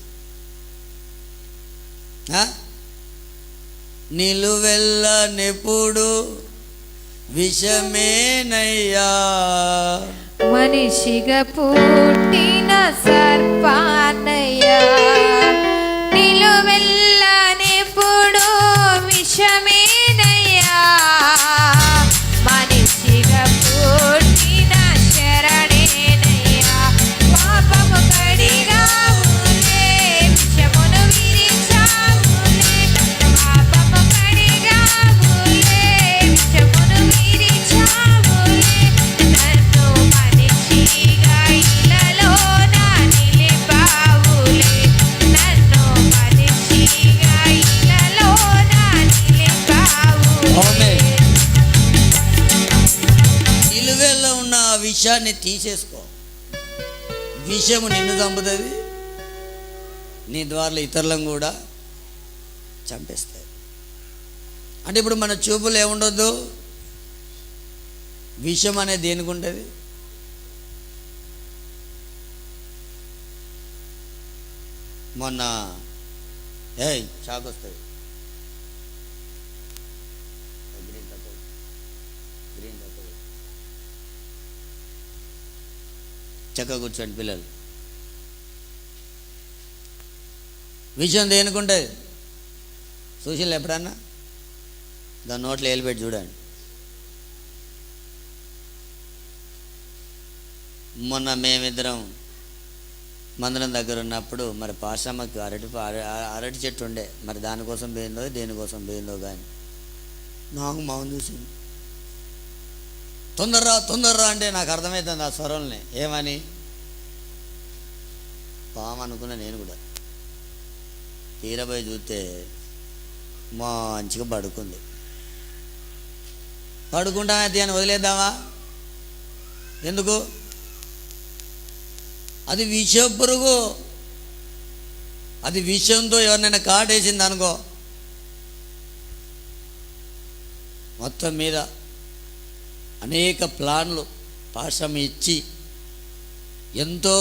నిలువెల్ల నెప్పుడు విషమేనయ్యా. మనిషిగా పుట్టిన సర్పాన్నయ్యా, నిలువెల్ల నెప్పుడు విషమేనయ్యా. మనిషిగా పుట్టిన శరణేనయ్యా. పాపము కడిగావులే, విషమును విరిచావులే. పాపము కడిగావులే, విషమును విరిచావులే. నన్ను మనిషిగా ఇళ్ళలోన నిలిపావులే. నన్ను మనిషిగా ఇళ్ళలోన నిలిపావులే. నిలువెల్లో ఉన్న ఆ విషయాన్ని తీసేసుకో. విషము నిన్ను చంపుతుంది, నీ ద్వారా ఇతరులను కూడా చంపేస్తాయి. అంటే ఇప్పుడు మన చూపులు ఏముండొద్దు? విషం అనేది దేనికి ఉంటుంది? మొన్న షాక్ వస్తుంది. చక్కగా కూర్చోండి పిల్లలు. విషయం దేనికి ఉంటుంది? చూసిళ్ళు ఎప్పుడన్నా? దాని నోట్లో వేలిపెట్టి చూడండి. మొన్న మేమిద్దరం మందిరం దగ్గర ఉన్నప్పుడు మరి పాషమ్మకి అరటి చెట్టు ఉండే, మరి దానికోసం పోయిందో దేనికోసం పోయిందో కానీ నాకు మౌన్ చూసింది. తొందరరా అంటే నాకు అర్థమవుతుంది ఆ స్వరంని. ఏమని? పాము అనుకున్నా నేను కూడా. తీరబోయి చూస్తే మంచిగా పడుకుంది. పడుకుంటామైతే అని వదిలేద్దామా? ఎందుకు? అది విష పురుగు. అది విషంతో ఎవరినైనా కాటేసింది అనుకో, మొత్తం మీద అనేక ప్లాన్లు పాశం ఇచ్చి ఎంతో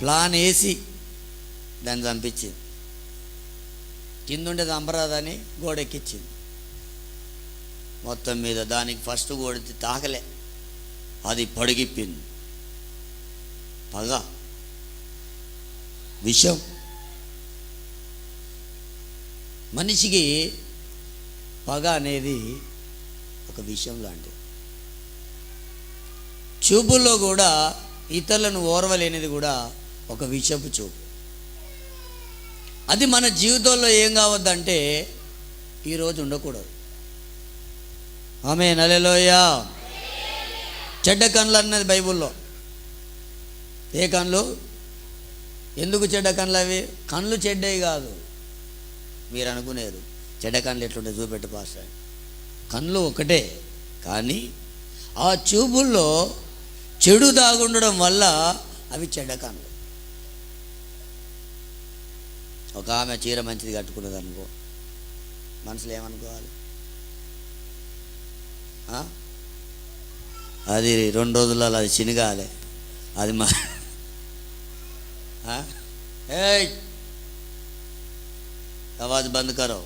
ప్లాన్ వేసి దాన్ని చంపించింది. కిందుండే చంపరాదని గోడెక్కించింది. మొత్తం మీద దానికి ఫస్ట్ కొడితే తాకలే, అది పడిగిప్పింది. పగ, విషం. మనిషికి పగ అనేది ఒక విషం లాంటిది. చూపుల్లో కూడా ఇతరులను ఓర్వలేనిది కూడా ఒక విషపు చూపు. అది మన జీవితంలో ఏం కావద్దంటే ఈరోజు ఉండకూడదు. ఆమేన్, హల్లెలూయా. చెడ్డ కన్నులు అన్నది బైబిల్లో. ఏ కన్నులు? ఎందుకు చెడ్డ కన్నులు అవి? కన్నులు చెడ్డవి కాదు. మీరు అనుకునేరు చెడ్డ కన్నులు ఎట్లుంటే చూపెట్టు పాస్టర్. కన్నులు ఒకటే, కానీ ఆ చూపుల్లో చెడు దాగుండడం వల్ల అవి చెడ్డ కన్నులు. ఒక ఆమె చీర మంచిది కట్టుకున్నది అనుకో, మనసులో ఏమనుకోవాలి? అది 2 రోజులలో అది చినగాలి. అది మా ఆవాజ్ బంద్ కరో.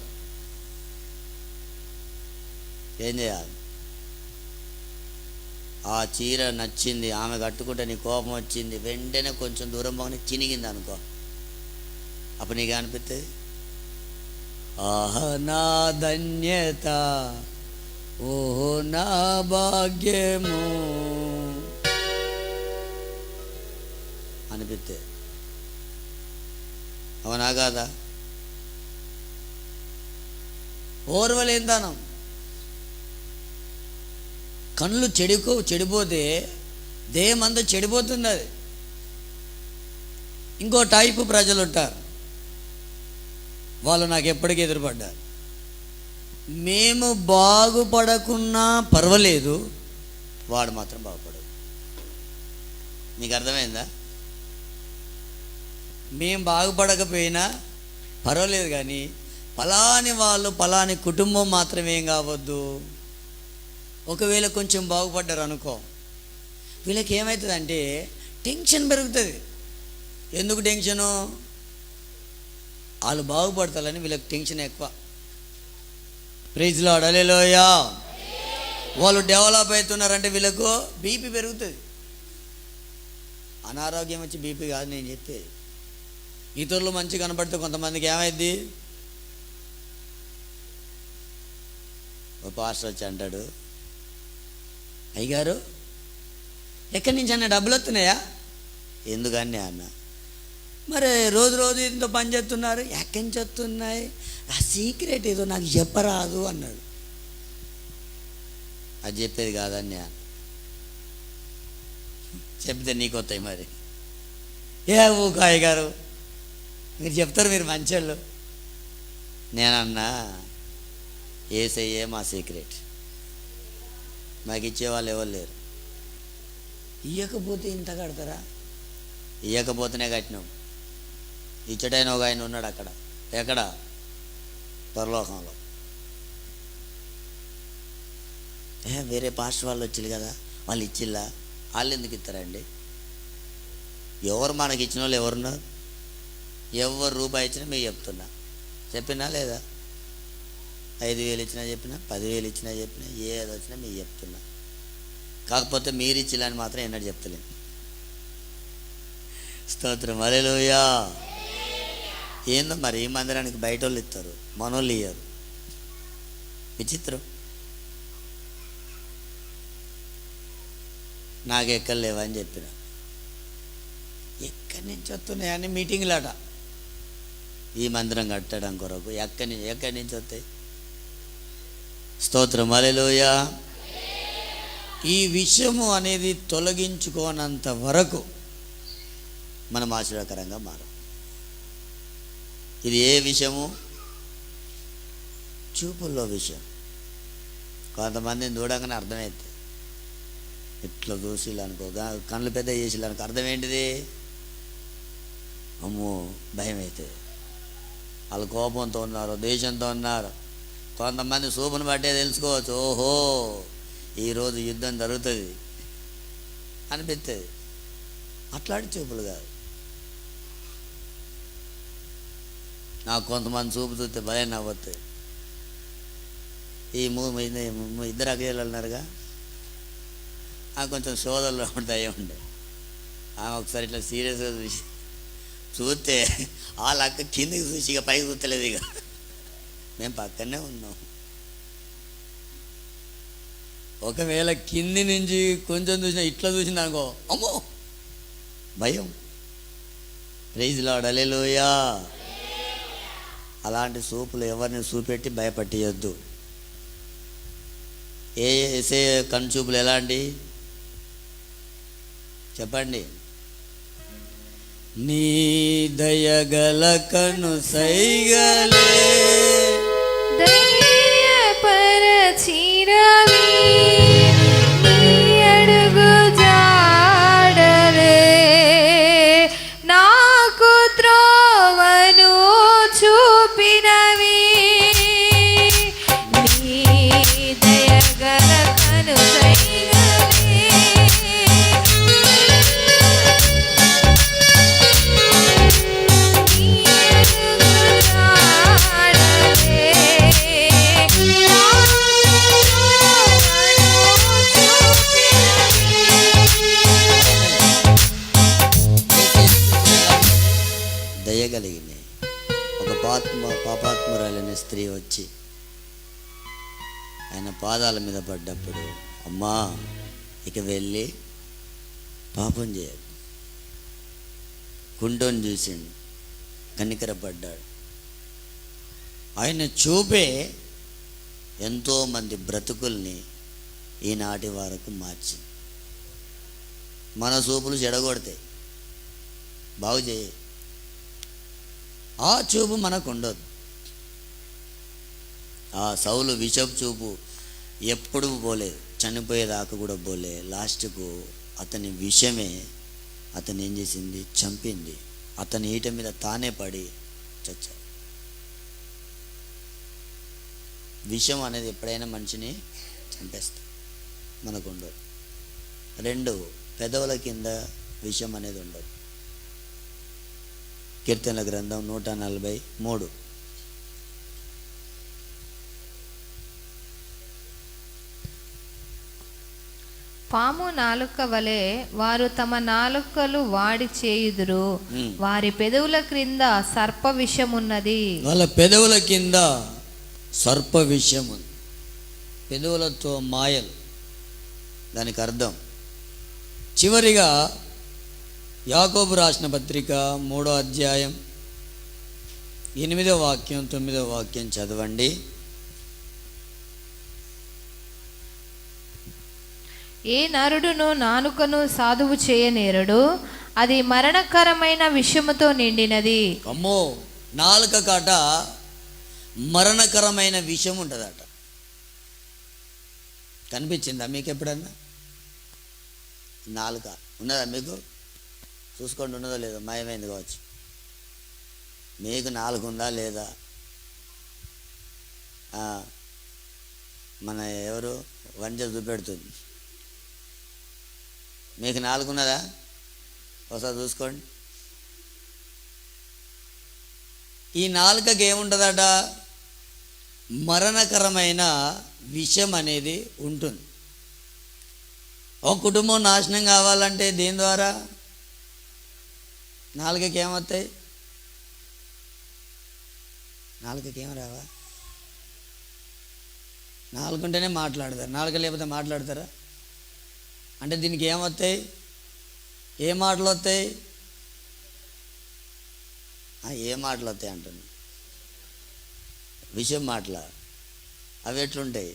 ఏం చేయాలి? ఆ చీర నచ్చింది, ఆమె కట్టుకుంటే నీ కోపం వచ్చింది, వెంటనే కొంచెం దూరం పోగానే చినిగింది అనుకో, అప్పుడు నీకు అనిపిస్తుంది, ఆహా నా ధన్యత, ఓహో నా భాగ్యము అనిపిస్తే. అవునా కాదా? ఓర్వలేందానం. కళ్ళు చెడిపోతే దేహమంతా చెడిపోతుంది. అది ఇంకో టైపు ప్రజలు ఉంటారు, వాళ్ళు నాకు ఎప్పటికీ ఎదురుపడ్డారు. మేము బాగుపడకున్నా పర్వాలేదు, వాడు మాత్రం బాగుపడదు. మీకు అర్థమైందా? మేము బాగుపడకపోయినా పర్వాలేదు, కానీ ఫలాని వాళ్ళు ఫలాని కుటుంబం మాత్రం ఏం కావద్దు. ఒకవేళ కొంచెం బాగుపడ్డారు అనుకో, వీళ్ళకి ఏమవుతుందంటే టెన్షన్ పెరుగుతుంది. ఎందుకు టెన్షను? వాళ్ళు బాగుపడతారని వీళ్ళకి టెన్షన్ ఎక్కువ. ప్రైజ్ లార్డ్, హల్లెలూయా. వాళ్ళు డెవలప్ అవుతున్నారంటే వీళ్ళకు బీపీ పెరుగుతుంది. అనారోగ్యం వచ్చి బీపీ కాదు నేను చెప్పేది. ఇతరులు మంచి కనపడితే కొంతమందికి ఏమైంది? ఓ పాస్టర్ వచ్చి అంటాడు, అయ్యగారు ఎక్కడి నుంచి అన్న డబ్బులు వస్తున్నాయా? ఎందుకని అన్న, మరి రోజు ఇంత పని చేస్తున్నారు, ఎక్కడి నుంచి వస్తున్నాయి? ఆ సీక్రెట్ ఏదో నాకు చెప్పరాదు అన్నాడు. అది చెప్పేది కాదని అన్న, చెప్తే నీకు వస్తాయి. మరి ఏ ఊకో అయ్యగారు, మీరు చెప్తారు, మీరు మంచోళ్ళు. నేనన్నా, యేసయ్యే మా సీక్రెట్, మాకు ఇచ్చేవాళ్ళు ఎవరు లేరు. ఇవ్వకపోతే ఇంత కడతారా? ఇవ్వకపోతేనే కట్టినాం. ఇచ్చటైన ఒక ఆయన ఉన్నాడు అక్కడ. ఎక్కడ? పరలోకంలో. వేరే పాస్టర్ వాళ్ళు వచ్చింది కదా, వాళ్ళు ఇచ్చిల్లా? వాళ్ళు ఎందుకు ఇస్తారండి? ఎవరు మనకి ఇచ్చిన వాళ్ళు ఎవరున్నారు? ఎవరు రూపాయి ఇచ్చినా మీకు చెప్తున్నా, చెప్పినా లేదా? 5,000 ఇచ్చినా చెప్పినా, 10,000 ఇచ్చినా చెప్పినా, ఏది వచ్చినా మీకు చెప్తున్నా. కాకపోతే మీరు ఇచ్చిలని మాత్రం ఎన్నడూ చెప్తలేను. స్తోత్రం, హల్లెలూయా. ఏందో మరి ఈ మందిరానికి బయట వాళ్ళు ఇస్తారు, మనోళ్ళు ఇయ్యరు. విచిత్రం. నాకు ఎక్కలేవని చెప్పిన. ఎక్కడి నుంచి వస్తున్నాయని మీటింగ్లాట, ఈ మందిరం కట్టడం కొరకు ఎక్కడి నుంచి వస్తాయి? స్తోత్రం, హల్లెలూయా. ఈ విషయము అనేది తొలగించుకోనంత వరకు మనం ఆశీర్వాదకరంగా మారం. ఇది ఏ విషయము? చూపుల్లో విషయం. కొంతమందిని చూడంగానే అర్థమవుతుంది. ఇట్లా చూసిలనుకో, కళ్ళు పెద్ద చేసిలనుకో, అర్థం ఏంటిది? అమ్మో, భయం అవుతుంది. వాళ్ళు కోపంతో ఉన్నారు, దేశంతో ఉన్నారు. కొంతమంది చూపును బట్టే తెలుసుకోవచ్చు, ఓహో ఈరోజు యుద్ధం జరుగుతుంది అనిపిస్తుంది. అట్లాంటి చూపులు కాదు. నాకు కొంతమంది చూపు చూస్తే భయం నవ్వుతుంది. ఈ ఇద్దరు అక్కలు ఉన్నారుగా, కొంచెం సోదరులు ఉంటాయి ఉండే. ఆమె ఒకసారి ఇట్లా సీరియస్గా చూస్తే వాళ్ళ అక్క కిందికి చూసి ఇక పైకి చూస్తలేదు. ఇక మేము పక్కనే ఉన్నాం. ఒకవేళ కింది నుంచి కొంచెం చూసినా ఇట్లా చూసింది అనుకో, అమ్మో భయం. ప్రైజ్ లార్డ్, హల్లెలూయా. అలాంటి చూపులు ఎవరిని చూపెట్టి భయపట్టియొద్దు. ఏసే కనుచూపులు ఎలాంటి చెప్పండి? నీ దయగల కను సైగలే ధైర్యపరచినవి, నీ అడుగు జాడలే నాకు త్రోవను చూపినవి. నీ దయగల కను సైగలే దయగలిగిన ఒక పాపాత్మురాలైన స్త్రీ వచ్చి ఆయన పాదాల మీద పడ్డప్పుడు, అమ్మా ఇక వెళ్ళి పాపం చేయదు. కుండోని చూసిండు, కనికరపడ్డాడు. ఆయన చూపే ఎంతోమంది బ్రతుకుల్ని ఈనాటి వరకు మార్చింది. మన చూపులు చెడగొడతాయి, బాగు చేయి. ఆ చూపు మనకు ఉండదు. ఆ సౌలు విషపు చూపు ఎప్పుడు పోలేదు, చనిపోయేదాకా కూడా పోలే. లాస్ట్కు అతని విషమే అతను ఏం చేసింది? చంపింది. అతని ఈట మీద తానే పడి చచ్చాడు. విషం అనేది ఎప్పుడైనా మనిషిని చంపేస్తుంది, మనకు ఉండదు. 2 పెదవుల కింద విషం అనేది ఉండదు. కీర్తనల గ్రంథం 143. పాము నాలుక వలె వారు తమ నాలుకలు వాడి చేయుదురు, వారి పెదవుల క్రింద సర్ప విషమున్నది. వాళ్ళ పెదవుల కింద సర్ప విషయం ఉంది. పెదవులతో మాయలు, దానికి అర్థం. చివరిగా యాకోబు రాసిన పత్రిక 3వ అధ్యాయం 8వ వాక్యం 9వ వాక్యం చదవండి. ఏ నరుడును నాలుకను సాధువు చేయనేరడు, అది మరణకరమైన విషముతో నిండినది. అమ్మో, నాలుక కాట మరణకరమైన విషయం ఉంటుందట. కనిపించిందా మీకు ఎప్పుడన్నా? నాలుక ఉన్నదా మీకు? చూసుకోండి, ఉన్నదో లేదో, మాయమైంది కావచ్చు. మీకు నాలుగు ఉందా లేదా? మన ఎవరు వంజ చూపెడుతుంది. మీకు నాలుగు ఉన్నదా? ఒకసారి చూసుకోండి. ఈ నాలుకకి ఏముంటుందట? మరణకరమైన విషం అనేది ఉంటుంది. ఒక కుటుంబం నాశనం కావాలంటే దేని ద్వారా? నాలుకకి ఏమవుతాయి? నాలుకకి ఏం రావా? నాలుగు ఉంటేనే మాట్లాడతారు, నాలుగు లేకపోతే మాట్లాడతారా? అంటే దీనికి ఏమొస్తాయి, ఏ మాటలు వస్తాయి? ఏ మాటలు వస్తాయి అంటున్నాను, విషయం మాటల. అవి ఎట్లుంటాయి?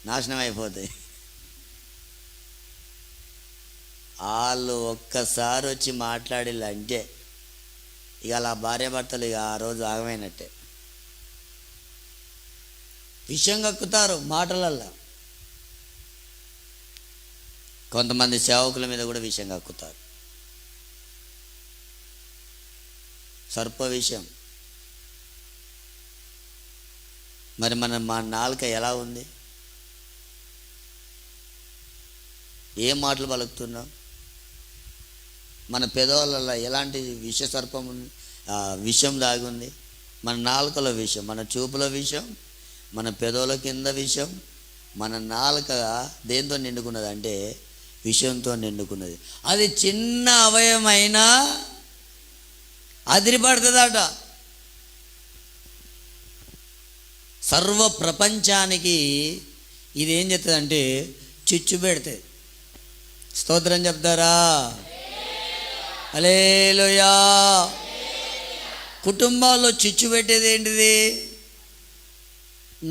నాశనం అయిపోతాయి. వాళ్ళు ఒక్కసారి వచ్చి మాట్లాడిల్లంటే ఇక అలా భార్యాభర్తలు ఇక ఆ రోజు ఆగమైనట్టే. విషయం కక్కుతారు మాటలల్లా. కొంతమంది సేవకుల మీద కూడా విషయం కక్కుతారు. సర్ప విషయం. మరి మా నాలుక ఎలా ఉంది? ఏ మాటలు పలుకుతున్నాం? మన పెదవులలో ఎలాంటి విష సర్పం ఉంది, విషం దాగి ఉంది? మన నాలుకలో విషం, మన చూపులో విషం, మన పెదవుల కింద విషం. మన నాలుక దేంతో నిండుకున్నది అంటే విషంతో నిండుకున్నది. అది చిన్న అవయవమైనా అదిరిపడుతుందట. సర్వ ప్రపంచానికి ఇది ఏం చేస్తుందంటే చిచ్చు పెడుతుంది. స్తోత్రం చెప్తారా? హల్లెలూయా. కుటుంబాల్లో చిచ్చు పెట్టేది ఏంటిది?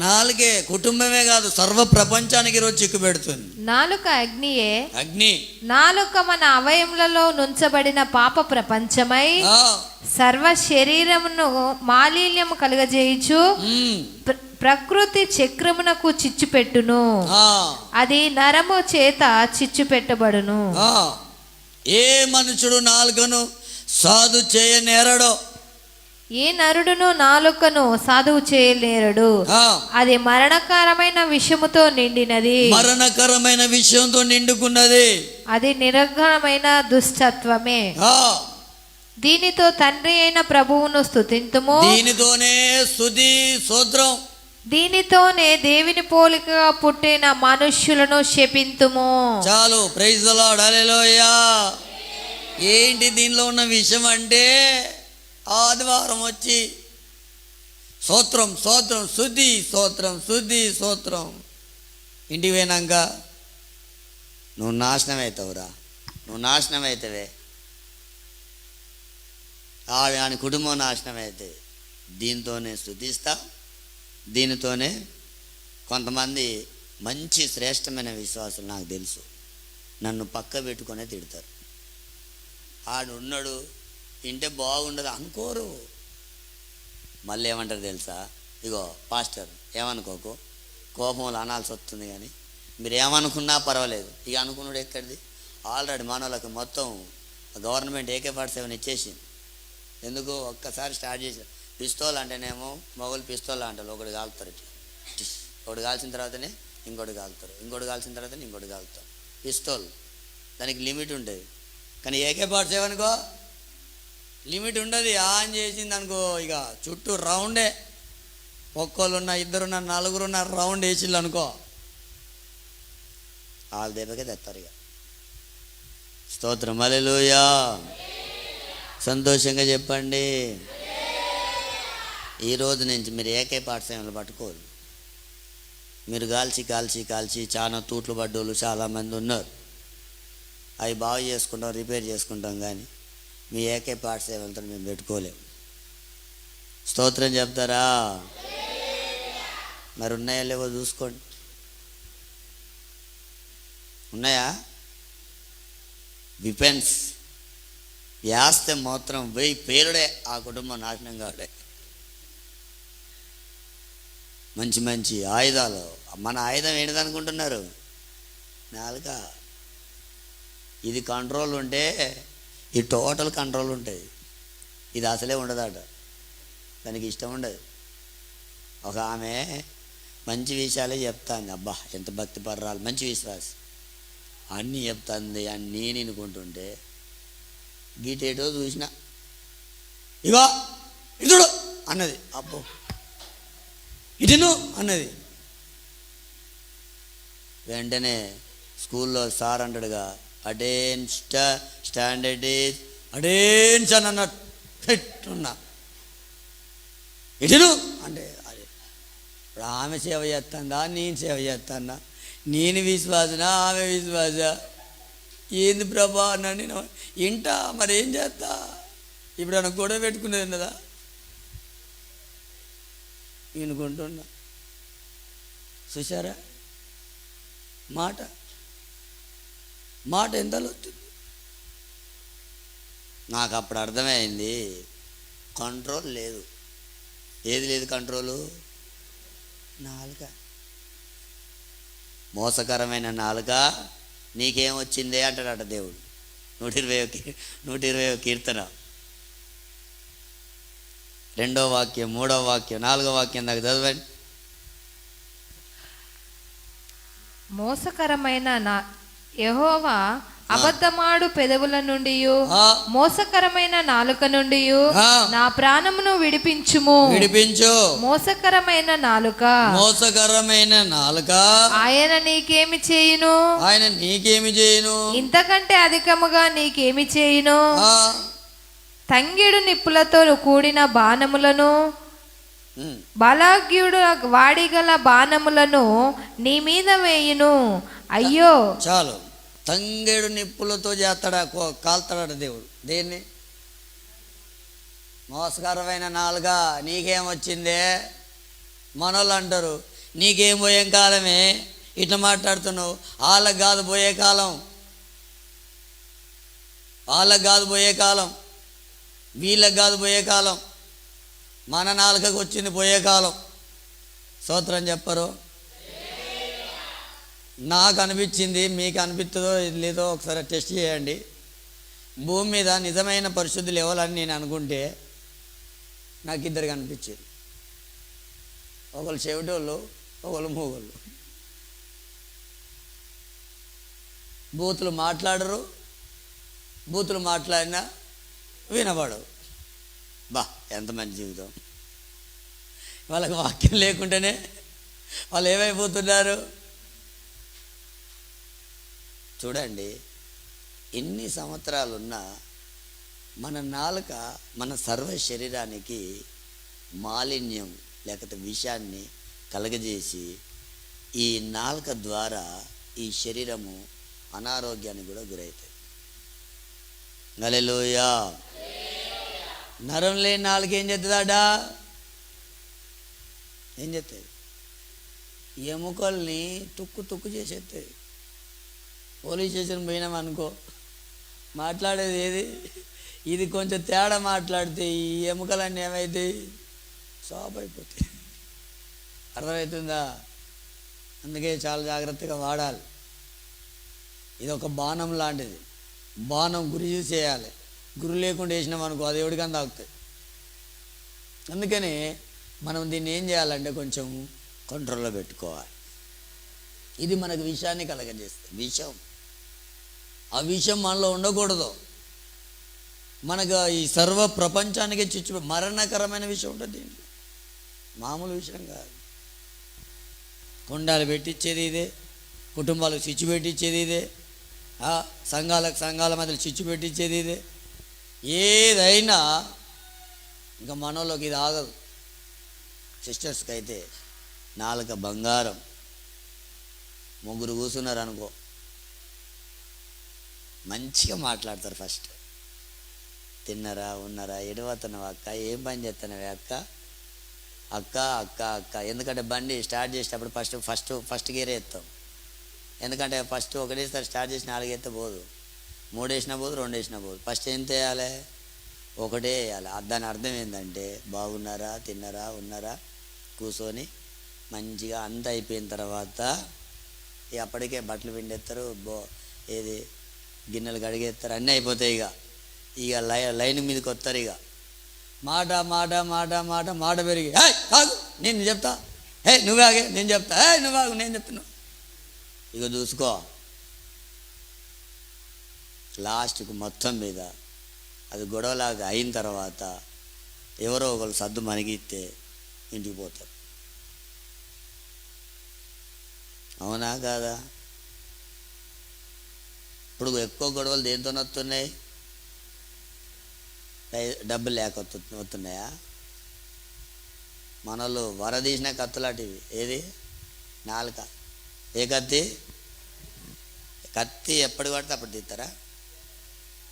నాలుగే. కుటుంబమే కాదు, సర్వ ప్రపంచానికి ఈరోజు చిక్కు పెడుతుంది. నాలుక అగ్నియే. అగ్ని. నాలుక మన అవయములలో నుంచబడిన పాప ప్రపంచమై సర్వ శరీరమును మాలిన్యము కలుగజేయుచు ప్రకృతి చక్రమునకు చిచ్చు పెట్టును. అది నరము చేత చిచ్చు పెట్టబడును. ఏ మనుషుడు నాలుకను సాధు చేయనేరడో, ఏ నరుడును నాలుకను సాధువు చేయలేరడు. అది మరణకరమైన విషముతో నిండినది. మరణకరమైన విషయంతో నిండుకున్నది. అది నిరర్ఘణమైన దుష్టత్వమే. దీనితో తండ్రి అయిన ప్రభువును స్తుతింతుము. దీనితోనే స్తుతి స్తోత్రం. దీనితోనే దేవుని పోలికగా పుట్టిన మనుష్యులను శపింతుము. చాలు. Praise the Lord. హల్లెలూయా. ఏంటి దీనిలో ఉన్న విషయం అంటే, ఆదివారం వచ్చి స్తోత్రం స్తోత్రం శుద్ధి స్తోత్రం శుద్ధి స్తోత్రం, ఇంటికి పోయినాక నువ్వు నాశనం అవుతావురా, నువ్వు నాశనం అవుతావే, ఆడి కుటుంబం నాశనం అవుతుంది. దీంతోనే స్తుతిస్తా. దీనితోనే కొంతమంది మంచి శ్రేష్టమైన విశ్వాసులు నాకు తెలుసు, నన్ను పక్క పెట్టుకొనే తిడతారు. ఆడు ఉన్నాడు తింటే బాగుండదు అనుకోరు. మళ్ళీ ఏమంటారు తెలుసా? ఇగో పాస్టర్ ఏమనుకోకు, కోపంలో అనాల్సి వస్తుంది, కానీ మీరు ఏమనుకున్నా పర్వాలేదు. ఇక అనుకున్నాడు ఎక్కడిది? ఆల్రెడీ మనోళ్ళకి మొత్తం గవర్నమెంట్ AK-47 ఇచ్చేసింది. ఎందుకు? ఒక్కసారి స్టార్ట్ చేసి పిస్తోల్ అంటేనేమో మొగలు పిస్తోల్ అంటారు, ఒకటి కాలుతారు ఇట్లా, ఒకటి కాల్చిన తర్వాతనే ఇంకోటి కాలుతారు, ఇంకోటి కాల్చిన తర్వాతనే ఇంకోటి కాలుతారు. పిస్తోల్ దానికి లిమిట్ ఉంటుంది, కానీ AK-47కో లిమిట్ ఉండదు. ఆన్ చేసింది అనుకో ఇక చుట్టూ రౌండే, ఒక్కళ్ళున్న ఇద్దరున్న నలుగురున్న రౌండ్ వేసిళ్ళు అనుకో, వాళ్ళ దెబ్బకే తెస్తారు ఇక. స్తోత్రం. హల్లెలూయా. సంతోషంగా చెప్పండి. ఈరోజు నుంచి మీరు AK-47 పట్టుకోరు. మీరు కాల్చి కాల్చి కాల్చి చాలా తూట్లు పడ్డోళ్ళు చాలామంది ఉన్నారు. అవి బాగు చేసుకుంటాం, రిపేర్ చేసుకుంటాం, కానీ మీ AK-47తో మేము పెట్టుకోలేము. స్తోత్రం చెప్తారా? మరి ఉన్నాయా లేవో చూసుకోండి. ఉన్నాయా? విపెన్స్ వేస్తే మాత్రం వెయ్యి పేరుడే, ఆ కుటుంబం నాశనం కావడే. మంచి మంచి ఆయుధాలు. మన ఆయుధం ఏంటిదనుకుంటున్నారు? నాలుక. ఇది కంట్రోల్ ఉంటే ఈ టోటల్ కంట్రోల్ ఉంటుంది. ఇది అసలే ఉండదట, దానికి ఇష్టం ఉండదు. ఒక ఆమె మంచి విషయాలే చెప్తాంది. అబ్బా ఎంత భక్తి పర్రాలు, మంచి విశ్వాసం అన్నీ చెప్తాంది. అన్నీ నినుకుంటుంటే గీటేటో చూసిన, ఇవా ఇదుడు అన్నది. అబ్బో ఇటును అన్నది. వెంటనే స్కూల్లో సార్ అంటాడుగా, స్టాండర్డ్ ఈజ్ అటెన్షన్ అన్నట్టు పెట్టున్నా. ఇటును అంటే అది ఇప్పుడు ఆమె సేవ చేస్తుందా, నేను సేవ చేస్తానా, నేను విశ్వాసనా ఆమె విశ్వాస, ఏంది ప్రభా అన్నా నేను ఇంటా, మరి ఏం చేస్తా, ఇప్పుడు ఆయన గొడవ పెట్టుకునేది ఉన్నదా, వినుకుంటున్నా. చూసారా మాట మాట ఎంతలో వస్తుంది. నాకు అప్పుడు అర్థమైంది, కంట్రోల్ లేదు. ఏది లేదు కంట్రోలు? నాలుక. మోసకరమైన నాలుక నీకేమొచ్చిందే అంటాడట దేవుడు. 120వ కీర్తన 2వ వాక్యం, 3వ వాక్యం, 4వ వాక్యం దాకా చదవండి. మోసకరమైన యెహోవా అబద్ధమాడు పెదవుల నుండి మోసకరమైన నాలుక నుండి నా ప్రాణమును విడిపించు. మోసకరమైన నాలుక ఆయన నీకేమి చేయును, ఇంతకంటే అధికముగా నీకేమి చేయును. తంగెడు నిప్పులతో కూడిన బాణములను, బలాగ్యుడు వాడిగల బాణములను నీ మీద వేయును. అయ్యో, చాలు. తంగేడు నిప్పులతో చేస్తాడా, కాల్తాడట దేవుడు. దేన్ని? మోసకరమైన నాలుక నీకేమొచ్చిందే. మనోళ్ళు అంటారు, నీకేం పోయే కాలమే ఇట్లా మాట్లాడుతున్నావు. వాళ్ళకి కాదు పోయే కాలం, వాళ్ళకి కాదు పోయే కాలం, వీళ్ళకి కాదు పోయే కాలం, మన నాలుకకు వచ్చింది పోయే కాలం. స్తోత్రం చెప్పరు. నాకు అనిపించింది, మీకు అనిపిస్తుందో లేదో ఒకసారి టెస్ట్ చేయండి. భూమి మీద నిజమైన పరిశుద్ధులు ఎవరని నేను అనుకుంటే నాకు ఇద్దరు కనిపించారు. ఒకళ్ళు చెవిటోళ్ళు, ఒకళ్ళు మూగోళ్ళు. బూతులు మాట్లాడరు, బూతులు మాట్లాడినా వినబడవు. బా ఎంత మంచి జీవితం. వాళ్ళకి వాక్యం లేకుంటేనే వాళ్ళు ఏమైపోతున్నారు చూడండి. ఎన్ని సంవత్సరాలున్నా మన నాలుక మన సర్వ శరీరానికి మాలిన్యం లేకపోతే విషాన్ని కలగజేసి ఈ నాలుక ద్వారా ఈ శరీరము అనారోగ్యానికి కూడా గురవుతుంది. హల్లెలూయా. నరం లేని నాలుక ఏం చేస్తుందాడా? ఏం చేస్తుంది? ఎముకల్ని తుక్కు చేసేస్తుంది. పోలీస్ స్టేషన్ పోయినాం అనుకో, మాట్లాడేది ఏది? ఇది కొంచెం తేడా మాట్లాడితే ఈ ఎముకలన్నీ ఏమవుతాయి? సాప్ అయిపోతాయి. అర్థమవుతుందా? అందుకే చాలా జాగ్రత్తగా వాడాలి. ఇది ఒక బాణం లాంటిది. బాణం గురి చూసేయాలి. గురి లేకుండా వేసినాం అనుకో అది ఎవడికన్నా తాగుతుంది. అందుకని మనం దీన్ని ఏం చేయాలంటే కొంచెం కంట్రోల్లో పెట్టుకోవాలి. ఇది మనకు విషయాన్ని కలగజేస్తుంది. విషం, ఆ విషయం మనలో ఉండకూడదు. మనకు ఈ సర్వ ప్రపంచానికి మరణకరమైన విషయం ఉంటుంది దీంట్లో. మామూలు విషయం కాదు. కొండాలు పెట్టించేది ఇదే, కుటుంబాలకు చిచ్చు పెట్టించేది ఇదే, సంఘాల మధ్యలో చిచ్చు పెట్టించేది ఇదే. ఏదైనా ఇంకా మనలోకి ఇది ఆగదు. సిస్టర్స్కి అయితే నాలుక బంగారం. ముగ్గురు కూర్చున్నారు అనుకో, మంచిగా మాట్లాడతారు. ఫస్ట్ తిన్నరా, ఉన్నారా, ఎడవతున్నావా అక్క, ఏం పని చేస్తున్నావే అక్క, అక్క అక్క అక్క. ఎందుకంటే బండి స్టార్ట్ చేసేటప్పుడు ఫస్ట్ గేర్ వేస్తాం. ఎందుకంటే ఫస్ట్ ఒకటేసారి స్టార్ట్ చేసి 4 వేస్తే పోదు, 3 వేసినా పోదు, 2 వేసినా పోదు. ఫస్ట్ ఎంత వేయాలి? ఒకటే వేయాలి. దాని అర్థం ఏంటంటే బాగున్నారా, తిన్నారా, ఉన్నారా, కూర్చొని మంచిగా అంత అయిపోయిన తర్వాత అప్పటికే బట్టలు పిండేస్తారు, ఏది గిన్నెలు కడిగేస్తారు, అన్నీ అయిపోతాయి. ఇక లైన్ మీదకి వస్తారు. ఇక మాట మాట మాట మాట మాట పెరిగి, కాదు నేను చెప్తా, నువ్వాగే నేను చెప్తా, నువ్వాగు నేను చెప్తున్నా. ఇక చూసుకో, లాస్ట్కి మొత్తం మీద అది గొడవలాగా అయిన తర్వాత ఎవరో ఒకరు సద్దు మణిగిస్తే ఇంటికి పోతారు. అవునా కాదా? ఇప్పుడు ఎక్కువ గొడవలు దేంతో వస్తున్నాయి? డబ్బులు లేక వస్తున్నాయా? మనలో వరదీసిన కత్తులాంటివి. ఏది? నాలుక. ఏ కత్తి? కత్తి ఎప్పుడు పడితే అప్పుడు తీస్తారా?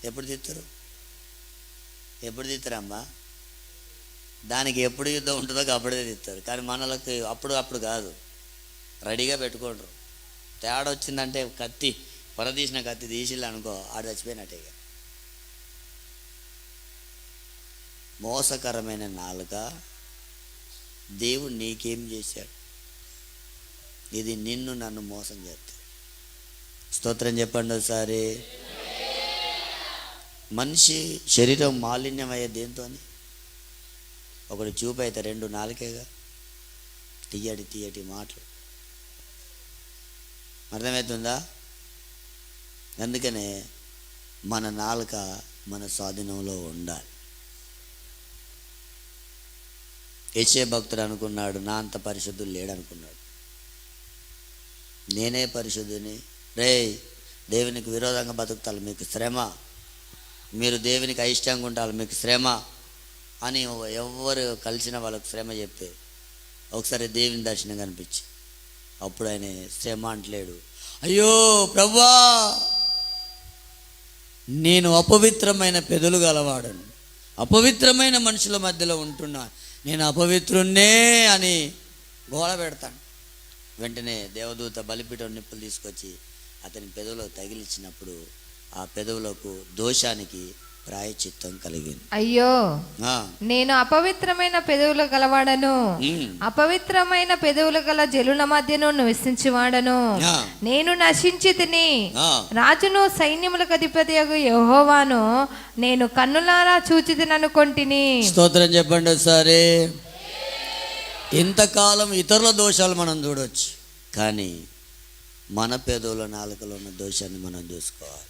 ఎప్పుడు తీస్తారు? ఎప్పుడు తీస్తారమ్మా? దానికి ఎప్పుడు యుద్ధం ఉంటుందో అప్పుడే తీస్తారు. కానీ మనలకు అప్పుడు కాదు, రెడీగా పెట్టుకోండ్రు. తేడా వచ్చిందంటే కత్తి, వరదీసిన కత్తి తీసిల్లు అనుకో, ఆడు చచ్చిపోయినట్టే. మోసకరమైన నాలుక దేవుడు నీకేం చేశాడు? ఇది నిన్ను నన్ను మోసం చేస్తుంది. స్తోత్రం చెప్పండి ఒకసారి. మనిషి శరీరం మాలిన్యం అయ్యే దేంతో? ఒకటి చూపు అయితే, రెండు నాలుకేగా. తీయటి మాటలు. అర్థమవుతుందా? అందుకనే మన నాలుక మన స్వాధీనంలో ఉండాలి. యెషయా భక్తుడు అనుకున్నాడు, నా అంత పరిశుద్ధుడు లేడనుకున్నాడు. నేనే పరిశుద్ధుని. దేవునికి విరోధంగా బతుకుతారు, మీకు శ్రమ. మీరు దేవునికి అయిష్టంగా ఉంటారు, మీకు శ్రమ అని ఎవరు కలిసిన వాళ్ళకు శ్రమ చెప్తే ఒకసారి దేవుని దర్శనం కనిపించి అప్పుడు ఆయన శ్రమ అంటలేడు, అయ్యో ప్రభువా నేను అపవిత్రమైన పెదవులు గలవాడను, అపవిత్రమైన మనుషుల మధ్యలో ఉంటున్నా, నేను అపవిత్రున్నే అని గోడ పెడతాను. వెంటనే దేవదూత బలిపీఠం నిప్పులు తీసుకొచ్చి అతని పెదవులో తగిలించినప్పుడు ఆ పెదవులకు దోషానికి ప్రాయశ్చిత్తం కలిగింది. అయ్యో నేను అపవిత్రమైన పెదవులు గలవాడను, అపవిత్రమైన పెదవులు గల జనుల మధ్యను నివసించువాడను, నేను నశించి తిని రాజును సైన్యములకు అధిపతియగు యెహోవాను నేను కన్నులారా చూచి తిననుకొంటిని. స్తోత్రం చెప్పండి ఒకసారి. ఇంతకాలం ఇతరుల దోషాలు మనం చూడవచ్చు, కానీ మన పెదవుల నాలుకలో ఉన్న దోషాన్ని మనం చూసుకోవాలి.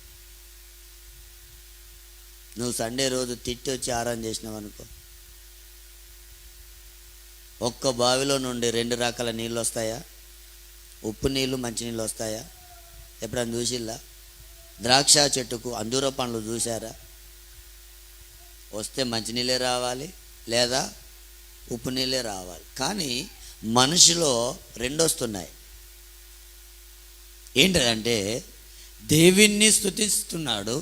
నువ్వు సండే రోజు తిట్టి వచ్చి ఆరాధన చేసినావు అనుకో, ఒక్క బావిలో నుండి 2 రకాల నీళ్ళు వస్తాయా? ఉప్పు నీళ్ళు, మంచి నీళ్ళు వస్తాయా? ఎప్పుడన్నా చూసిల్లా? ద్రాక్ష చెట్టుకు అంజూర పండ్లు చూసారా? వస్తే మంచినీళ్ళే రావాలి, లేదా ఉప్పు నీళ్ళే రావాలి. కానీ మనిషిలో 2 వస్తున్నాయి. ఏంటంటే దేవుణ్ణి స్తుతిస్తున్నాడు,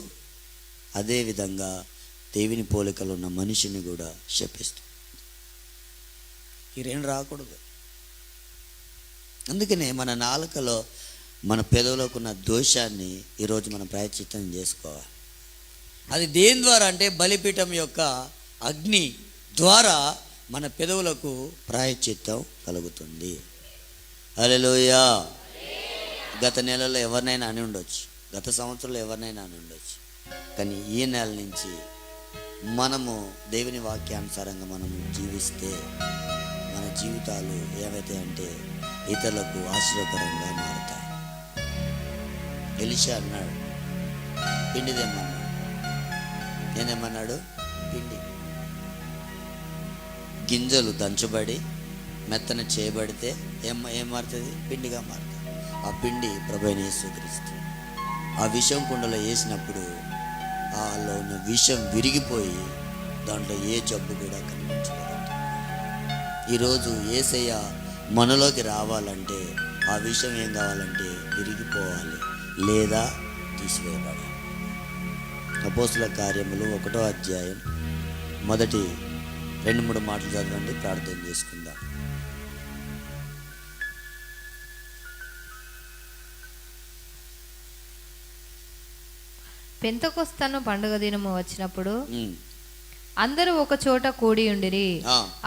అదేవిధంగా దేవుని పోలికలు ఉన్న మనిషిని కూడా శపిస్తాడు. ఈ 2 రాకూడదు. అందుకనే మన నాలుకలో మన పెదవులకు ఉన్న దోషాన్ని ఈరోజు మనం ప్రాయశ్చిత్తం చేసుకోవాలి. అది దేని ద్వారా అంటే బలిపీఠం యొక్క అగ్ని ద్వారా మన పెదవులకు ప్రాయశ్చిత్తం కలుగుతుంది. హల్లెలూయా. గత నెలలో ఎవరినైనా అని ఉండొచ్చు, గత సంవత్సరంలో ఎవరినైనా అని ఉండొచ్చు, కానీ ఈ నెల నుంచి మనము దేవుని వాక్యానుసారంగా మనము జీవిస్తే మన జీవితాలు ఏవైతే అంటే ఇతరులకు ఆశీర్వకరంగా మారుతాయి. ఎలీషా అన్నాడు, పిండి తెమ్మన్నాడు. నేనేమన్నాడు? పిండి. గింజలు దంచబడి మెత్తన చేయబడితే ఏం మారుతుంది? పిండిగా మారుతుంది. ఆ పిండి ప్రభువైన యేసుక్రీస్తు. ఆ విషం కుండలో వేసినప్పుడు ఆలో ఉన్న విషం విరిగిపోయి దాంట్లో ఏ జబ్బు కూడా కనిపించలేదు. ఈరోజు యేసయ్య మనలోకి రావాలంటే ఆ విషయం ఏం కావాలంటే విరిగిపోవాలి, లేదా తీసివేయబడాలి. అపోస్తుల కార్యములు 1వ అధ్యాయం మొదటి 2-3 మాటలు చదవండి, ప్రార్థన చేసుకుందాం. పెంతెకొస్తను పండుగ దినము వచ్చినప్పుడు అందరూ ఒక చోట కూడి ఉండిరి.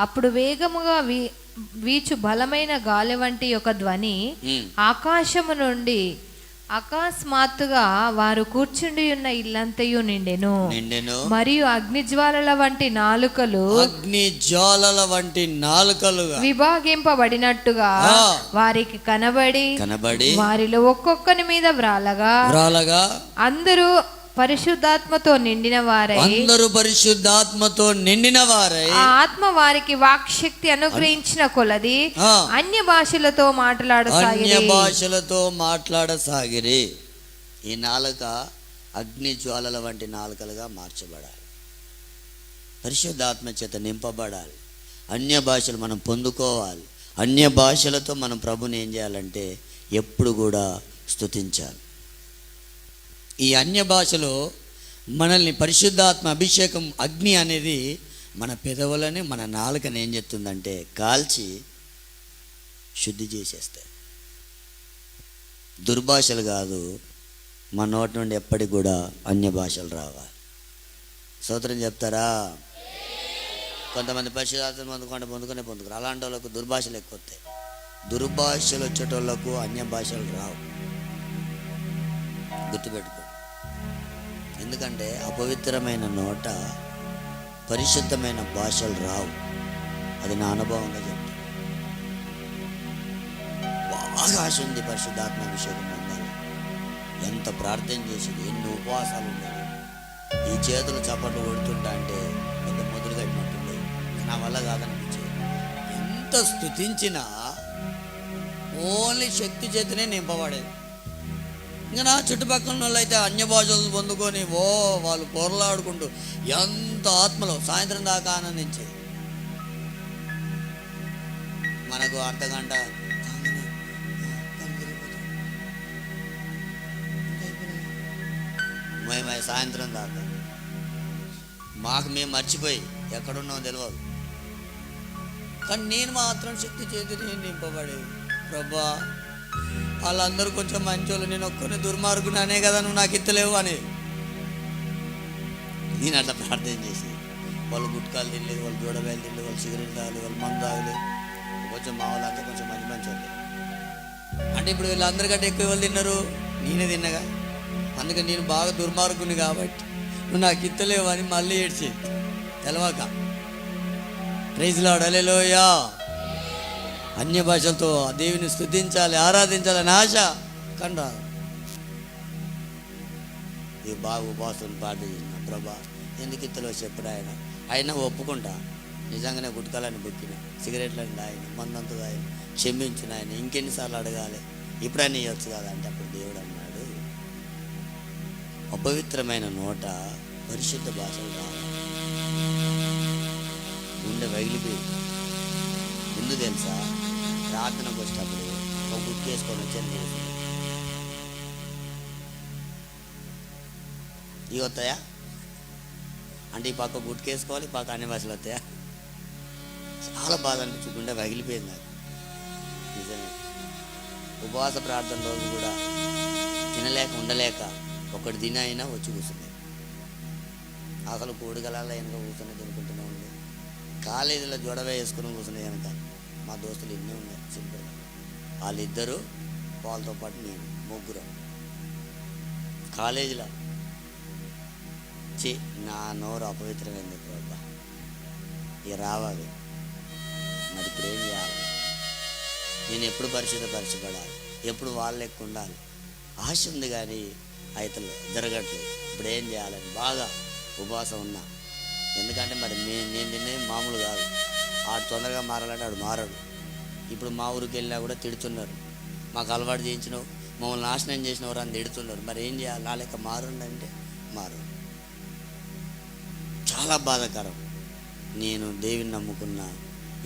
అప్పుడు వేగముగా వీచు బలమైన గాలి వంటి ఒక ధ్వని ఆకాశము నుండి అకస్మాత్తుగా వారు కూర్చుండి ఉన్న ఇల్లంతయు నిండెను. మరియు అగ్నిజ్వాలల వంటి నాలుకలు విభాగింపబడినట్టుగా వారికి కనబడి వారిలో ఒక్కొక్కని మీద వ్రాలగా అందరూ పరిశుద్ధాత్మతో నిండిన వారై ఆ ఆత్మ వారికి వాక్శక్తి అనుగ్రహించిన కొలది అన్య భాషలతో మాట్లాడసాగిరి. ఈ నాలుక అగ్ని జ్వాలల వంటి నాలుకలుగా మార్చబడాలి, పరిశుద్ధాత్మ చేత నింపబడాలి. అన్య భాషలు మనం పొందుకోవాలి. అన్య భాషలతో మనం ప్రభుని ఏం చేయాలంటే ఎప్పుడు కూడా స్తుతించాలి. ఈ అన్య భాషలో మనల్ని పరిశుద్ధాత్మ అభిషేకం అగ్ని అనేది మన పెదవులని మన నాలుకని ఏం చెప్తుందంటే కాల్చి శుద్ధి చేసేస్తాయి. దుర్భాషలు కాదు, మన నోటి నుండి ఎప్పటికి కూడా అన్య భాషలు రావాలి. స్తోత్రం చెప్తారా? కొంతమంది పరిశుద్ధాత్మ పొందుకున్నారు. అలాంటి వాళ్ళకు దుర్భాషలు ఎక్కువ వస్తాయి. దుర్భాషలు వచ్చేటోళ్ళకు అన్య భాషలు రావు. గుర్తుపెట్టుకో. ఎందుకంటే అపవిత్రమైన నోట పరిశుద్ధమైన భాషలు రావు. అది నా అనుభవంగా చెప్తాను. బాగా ఆశ ఉంది పరిశుద్ధాత్మ అభిషేకం పొందాలి. ఎంత ప్రార్థన చేసింది, ఎన్ని ఉపవాసాలు ఉండాలి. ఈ చేతులు చప్పట్లు కొడుతుంటా అంటే ఎంత మొదలు కట్టినట్టుంది. నా వల్ల కాదనిపించేది. ఎంత స్తుతించినా ఓన్లీ శక్తి చేతినే నింపబడేది. ఇంకా నా చుట్టుపక్కల వాళ్ళు అయితే అన్య భాషలు పొందుకొని వాళ్ళు పొరలాడుకుంటూ ఎంత ఆత్మలో సాయంత్రం దాకా ఆనందించేది. మనకు అర్ధగంట మేము సాయంత్రం దాకా మేము మర్చిపోయి ఎక్కడున్నామో తెలియదు. కానీ నేను మాత్రం శక్తి చేతిని నింపబడేది. ప్రభా, వాళ్ళందరూ కొంచెం మంచోళ్ళు, నేను ఒక్కరిని దుర్మార్గునే కదా, నువ్వు నాకు ఇత్తలేవు అనేది. నేను అట్లా ప్రార్థన చేసి వాళ్ళు గుట్కాలు తినలేదు, వాళ్ళు దూడవేలు తినలేదు, వాళ్ళు సిగరెట్ తాగలేదు, వాళ్ళు మందు తాగలేదు. కొంచెం మా వాళ్ళంతా కొంచెం మంచి వాళ్ళు. అంటే ఇప్పుడు వీళ్ళందరికంటే ఎక్కువ వాళ్ళు తిన్నారు, నేనే తిన్నగా. అందుకని నేను బాగా దుర్మార్గుని కాబట్టి నువ్వు నాకు ఇత్తలేవు అని మళ్ళీ ఏడ్చి తెలవాక. ప్రైజ్ లార్డ్, హల్లెలూయా. అన్య భాషలతో దేవుని స్తుతించాలి, ఆరాధించాలని ఆశ కండా. ఇవి బాగా ఉపవాసం ప్రార్థించిన. ప్రభా, ఎందుకు ఇత్తలో చెప్పడు ఆయన ఒప్పుకుంటా. నిజంగానే గుట్కాలని బుక్కిన, సిగరెట్లని ఆయన, మందంతా ఆయన, క్షమించిన ఆయన. ఇంకెన్నిసార్లు అడగాలి, ఇప్పుడైనా ఇవ్వచ్చు కదా అంటే అప్పుడు దేవుడు అన్నాడు, అపవిత్రమైన నోట పరిశుద్ధ భాషలు రావాలి. గుండె పగిలిపోయి. ఎందుకు తెలుసా? ప్రార్థనకు వచ్చేటప్పుడు ఒక గుర్తు వేసుకొని వచ్చాను. ఇవి వస్తాయా అంటే ఈ పక్క గుట్టుకేసుకోవాలి, ఈ పక్క అన్ని భాషలు వస్తాయా? చాలా బాధ అనిపించి గుండె పగిలిపోయింది నాకు. నిజమే. ఉపవాస ప్రార్థన రోజు కూడా తినలేక ఉండలేక ఒకటి తిన అయినా వచ్చి కూర్చున్నాయి. అసలు కోడిగలాల్లో వెనక కూర్చొని తినుకుంటూనే ఉంది. కాలేజీలో జొడవ వేసుకుని కూర్చున్నాయి వెనక. మా దోస్తులు ఎన్నో ఉన్నాయి సింపుల్గా. వాళ్ళిద్దరూ, వాళ్ళతో పాటు నేను, ముగ్గురు కాలేజీలో. నా నోరు అపవిత్రమైంది ప్రభా, ఇక రావాలి. మరి ఇప్పుడు ఏం చేయాలి? నేను ఎప్పుడు పరిశుద్ధపరచబడాలి, ఎప్పుడు వాళ్ళ లెక్క ఉండాలి. ఆశ ఉంది కానీ అయితే జరగట్లేదు. ఇప్పుడు ఏం చేయాలని బాగా ఉపవాసం ఉన్నా. ఎందుకంటే మరి నేను తినేది మామూలు కాదు. ఆడు తొందరగా మారాలంటే ఆడు మారాడు. ఇప్పుడు మా ఊరికి వెళ్ళినా కూడా తిడుతున్నారు. మాకు అలవాటు చేయించినావు, మమ్మల్ని నాశనం చేసినవారు అని తిడుతున్నారు. మరి ఏం చేయాలి? నా లెక్క మారుండి అంటే మారు. చాలా బాధాకరం. నేను దేవుని నమ్ముకున్న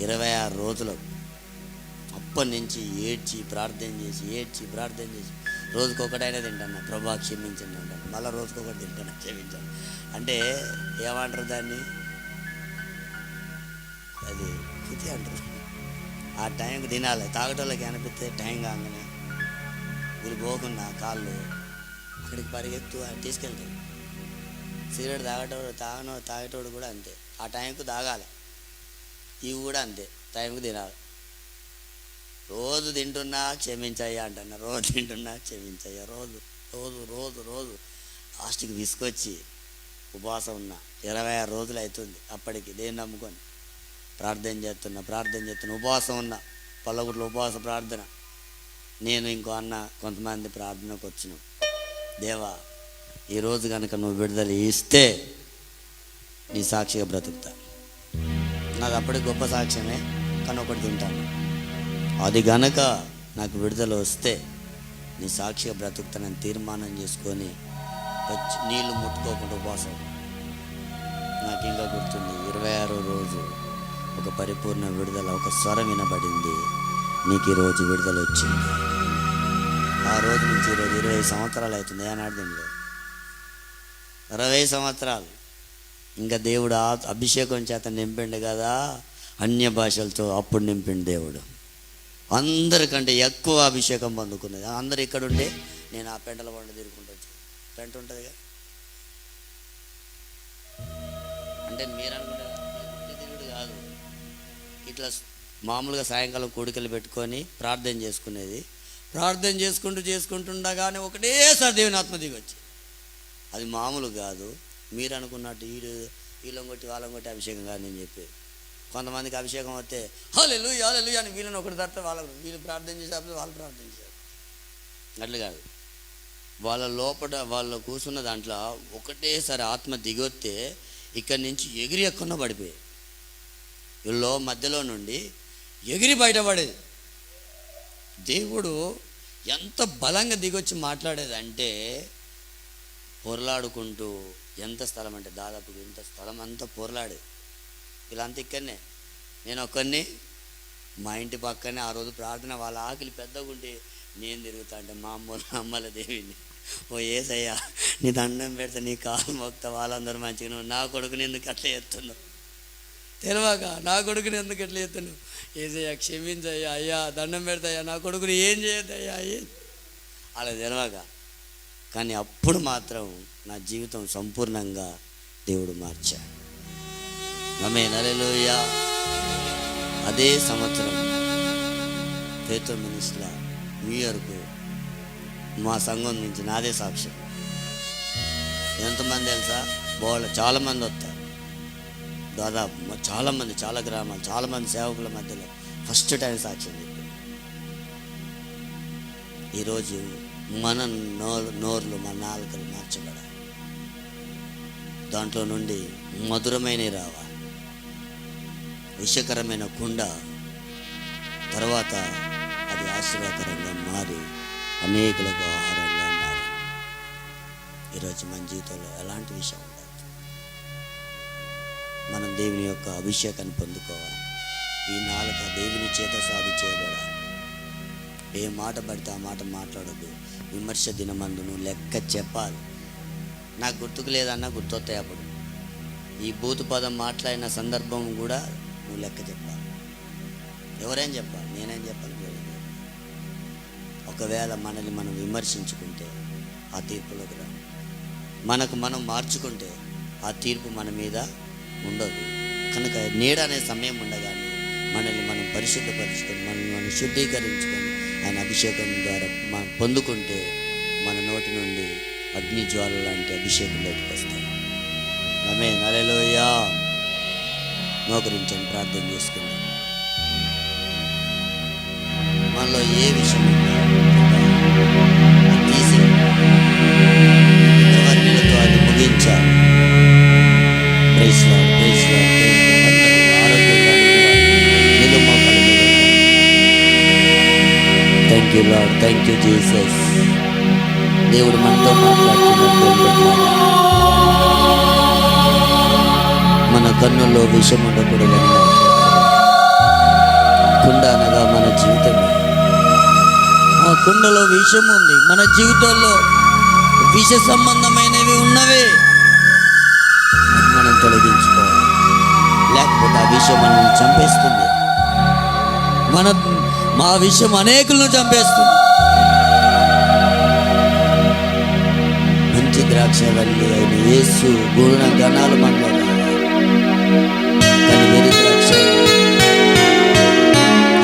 26 రోజులకు అప్పటి నుంచి ఏడ్చి ప్రార్థన చేసి రోజుకొకటైనా తింటాను. ప్రభా క్షమించండి అంటాను. మళ్ళీ రోజుకొకటి తింటాను, క్షమించాను అంటే ఏమంటారు దాన్ని? అది కుతి అంటారు. ఆ టైంకి తినాలి. తాగటోళ్ళకి అనిపిస్తే టైం కాగానే వీళ్ళు పోకుండా కాళ్ళు అక్కడికి పరిగెత్తు అని తీసుకెళ్తాడు. సిగరెట్ తాగేటోడు కూడా అంతే. ఆ టైంకు తాగాలి. ఇవి కూడా అంతే, టైంకి తినాలి. రోజు తింటున్నా క్షమించయ్యా అంటున్నా, రోజు తింటున్నా క్షమించయ్యా, రోజు రోజు రోజు రోజు లాస్ట్కి విసుకొచ్చి ఉపవాసం ఉన్నా. 26 రోజులు అవుతుంది. అప్పటికి దేన్ని నమ్ముకొని ప్రార్థన చేస్తున్నా ఉపవాసం ఉన్నా. పల్లగుట్లో ఉపవాస ప్రార్థన. నేను ఇంకో అన్న కొంతమంది ప్రార్థనకు వచ్చినాం. దేవా, ఈరోజు కనుక నువ్వు విడుదల ఇస్తే నీ సాక్షిగా బ్రతుకుతా. నాది అప్పటికి గొప్ప సాక్ష్యమే, కానీ ఒకటి తింటాను. అది గనక నాకు విడుదల వస్తే నీ సాక్షిగా బ్రతుకుతానని తీర్మానం చేసుకొని నీళ్లు ముట్టుకోకుండా ఉపవాసం. నాకు ఇంకా గుర్తుంది, 26వ రోజు ఒక పరిపూర్ణ విడుదల, ఒక స్వరం వినబడింది, నీకు ఈరోజు విడుదల వచ్చింది. ఆ రోజు నుంచి ఈరోజు 20 సంవత్సరాలు అవుతుంది. ఏనాడింలో 20 సంవత్సరాలు. ఇంకా దేవుడు అభిషేకం చేత నింపిండు కదా, అన్య భాషలతో అప్పుడు నింపిండు దేవుడు. అందరికంటే ఎక్కువ అభిషేకం పొందుకున్నది. అందరు ఇక్కడ ఉండే, నేను ఆ పెంటల బండ తిరుగుకుంటూ వచ్చాను. పెంట ఉంటుందిగా, అంటే మీరు అనుకుంటే తిరుగుడు కాదు, ఇట్లా మామూలుగా సాయంకాలం కూడికలు పెట్టుకొని ప్రార్థన చేసుకునేది. ప్రార్థన చేసుకుంటుండగానే ఒకటేసారి దేవుని ఆత్మ దిగి వచ్చి, అది మామూలు కాదు. మీరు అనుకున్నట్టు వీళ్ళం కొట్టి వాళ్ళం కొట్టి అభిషేకం కాదు నేను చెప్పేది. కొంతమందికి అభిషేకం వస్తే హల్లెలూయా హల్లెలూయా అని వీళ్ళని ఒకటి తప్ప వీళ్ళు ప్రార్థన చేసేప్పుడు వాళ్ళు ప్రార్థన చేశారు. అట్లా కాదు, వాళ్ళ లోపల వాళ్ళు కూర్చున్న దాంట్లో ఒకటేసారి ఆత్మ దిగొస్తే ఇక్కడి నుంచి ఎగిరి ఎక్కడో పడిపోయాయి. వీళ్ళు మధ్యలో నుండి ఎగిరి బయటపడేది. దేవుడు ఎంత బలంగా దిగొచ్చి మాట్లాడేది అంటే, పొరలాడుకుంటూ, ఎంత స్థలం అంటే దాదాపు ఇంత స్థలం అంతా పొరలాడేది. వీళ్ళంతా ఇక్కడనే, నేను ఒక్కడిని మా ఇంటి పక్కనే. ఆ రోజు ప్రార్థన, వాళ్ళ ఆకలి పెద్దగా ఉంటే నేను తిరుగుతా అంటే మా అమ్మల దేవిని, ఓ ఏసయ్యా నీ దండం పెడతా, నీ కాలు మొక్తా, వాళ్ళందరూ మంచిగా, నువ్వు నా కొడుకుని ఎందుకు అట్లా ఎత్తున్నావు తెలియక, నా కొడుకుని ఎందుకు ఎట్లా ఎత్తున్నావు, ఏసయ్యా క్షమించయ్యా, అయ్యా దండం పెడతాయ్యా, నా కొడుకుని ఏం చేయొద్దయ్యా అలా తెలియక. కానీ అప్పుడు మాత్రం నా జీవితం సంపూర్ణంగా దేవుడు మార్చాడు. ఆమేన్, హల్లెలూయా. అదే సంవత్సరం పేతురు మినిస్ట్రీలో న్యూయార్కు మా సంఘం నుంచి నాదే సాక్ష్యం. ఎంతమంది తెలుసా, చాలామంది వస్తారు, దాదాపు చాలామంది, చాలా గ్రామాలు, చాలామంది సేవకుల మధ్యలో ఫస్ట్ టైం సాక్ష్యం చెప్పింది. ఈరోజు మన నోర్లు, మన నాలుకలు మార్చబడాలి. దాంట్లో నుండి మధురమైనవి రావాలి. విషకరమైన కుండ తర్వాత అది ఆశీర్వాదకరంగా మారి అనేకులకు ఆహారంగా మారి. ఈరోజు మన జీవితంలో ఎలాంటి విషయం ఉండదు. మనం దేవుని యొక్క అభిషేకాన్ని పొందుకోవాలి. ఈ నాలుక దేవుని చేత సాధి చేయబడాలి. ఏ మాట పడితే ఆ మాట మాట్లాడద్దు. విమర్శ దినమందు నువ్వు లెక్క చెప్పాలి. నాకు గుర్తుకు లేదన్నా గుర్తొస్తాయి. అప్పుడు ఈ బూతు పదం మాట్లాడిన సందర్భం కూడా నువ్వు లెక్క చెప్పాలి. ఎవరేం చెప్పాలి, నేనేం చెప్పాలి. ఒకవేళ మనల్ని మనం విమర్శించుకుంటే ఆ తీర్పులోకి రా. మనకు మనం మార్చుకుంటే ఆ తీర్పు మన మీద ఉండదు. కనుక నీడ అనే సమయం ఉండగానే మనల్ని మనం పరిశుద్ధపరుచుకొని, మనల్ని మనం శుద్ధీకరించుకొని ఆయన అభిషేకం ద్వారా మనం పొందుకుంటే మన నోటి నుండి అగ్ని జ్వాల లాంటి అభిషేకం బయటకు వస్తాయి. ఆమేన్, హల్లెలూయా. మోకరించండి, ప్రార్థన చేసుకుందాం. మనలో ఏ విషయం తీసి ఇంతవరకు అది ముగించాలి. Praise Lord, praise Lord, praise Lord. అందరూ ఆరోగ్యంగా నిలు మోకాలు మీద. Thank you Lord, thank you Jesus. దేవుడు మనతో మాట్లాడుతున్నట్టు మన కన్నుల్లో విషం ఉండకూడదని కుండ అనగా మన జీవితమే. ఆ కుండలో విషం ఉంది. మన జీవితంలో విష సంబంధమైనవి ఉన్నవే, మనం తొలగించుకోవాలి. లేకపోతే ఆ విషయం మనల్ని చంపేస్తుంది. మా విషయం అనేకులను చంపేస్తుంది. మంచి ద్రాక్షవల్లి అయిన యేసు గుణ గణాలు మనలో కానీ వెరి ద్రాక్ష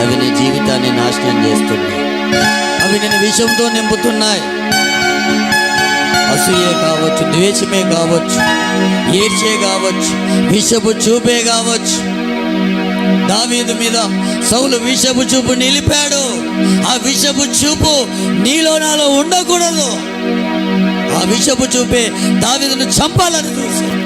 అవి నీ జీవితాన్ని నాశనం చేస్తున్నాయి. అవి నేను విషంతో నింపుతున్నాయి. అసూయే కావచ్చు, ద్వేషమే కావచ్చు, ఏడ్చే కావచ్చు, విషపు చూపే కావచ్చు. దావీదు మీద సౌలు విషపు చూపు నిలిపాడు. ఆ విషపు చూపు నీలో నాలో ఉండకూడదు. ఆ విషపు చూపే దావీదును చంపాలని చూశాడు.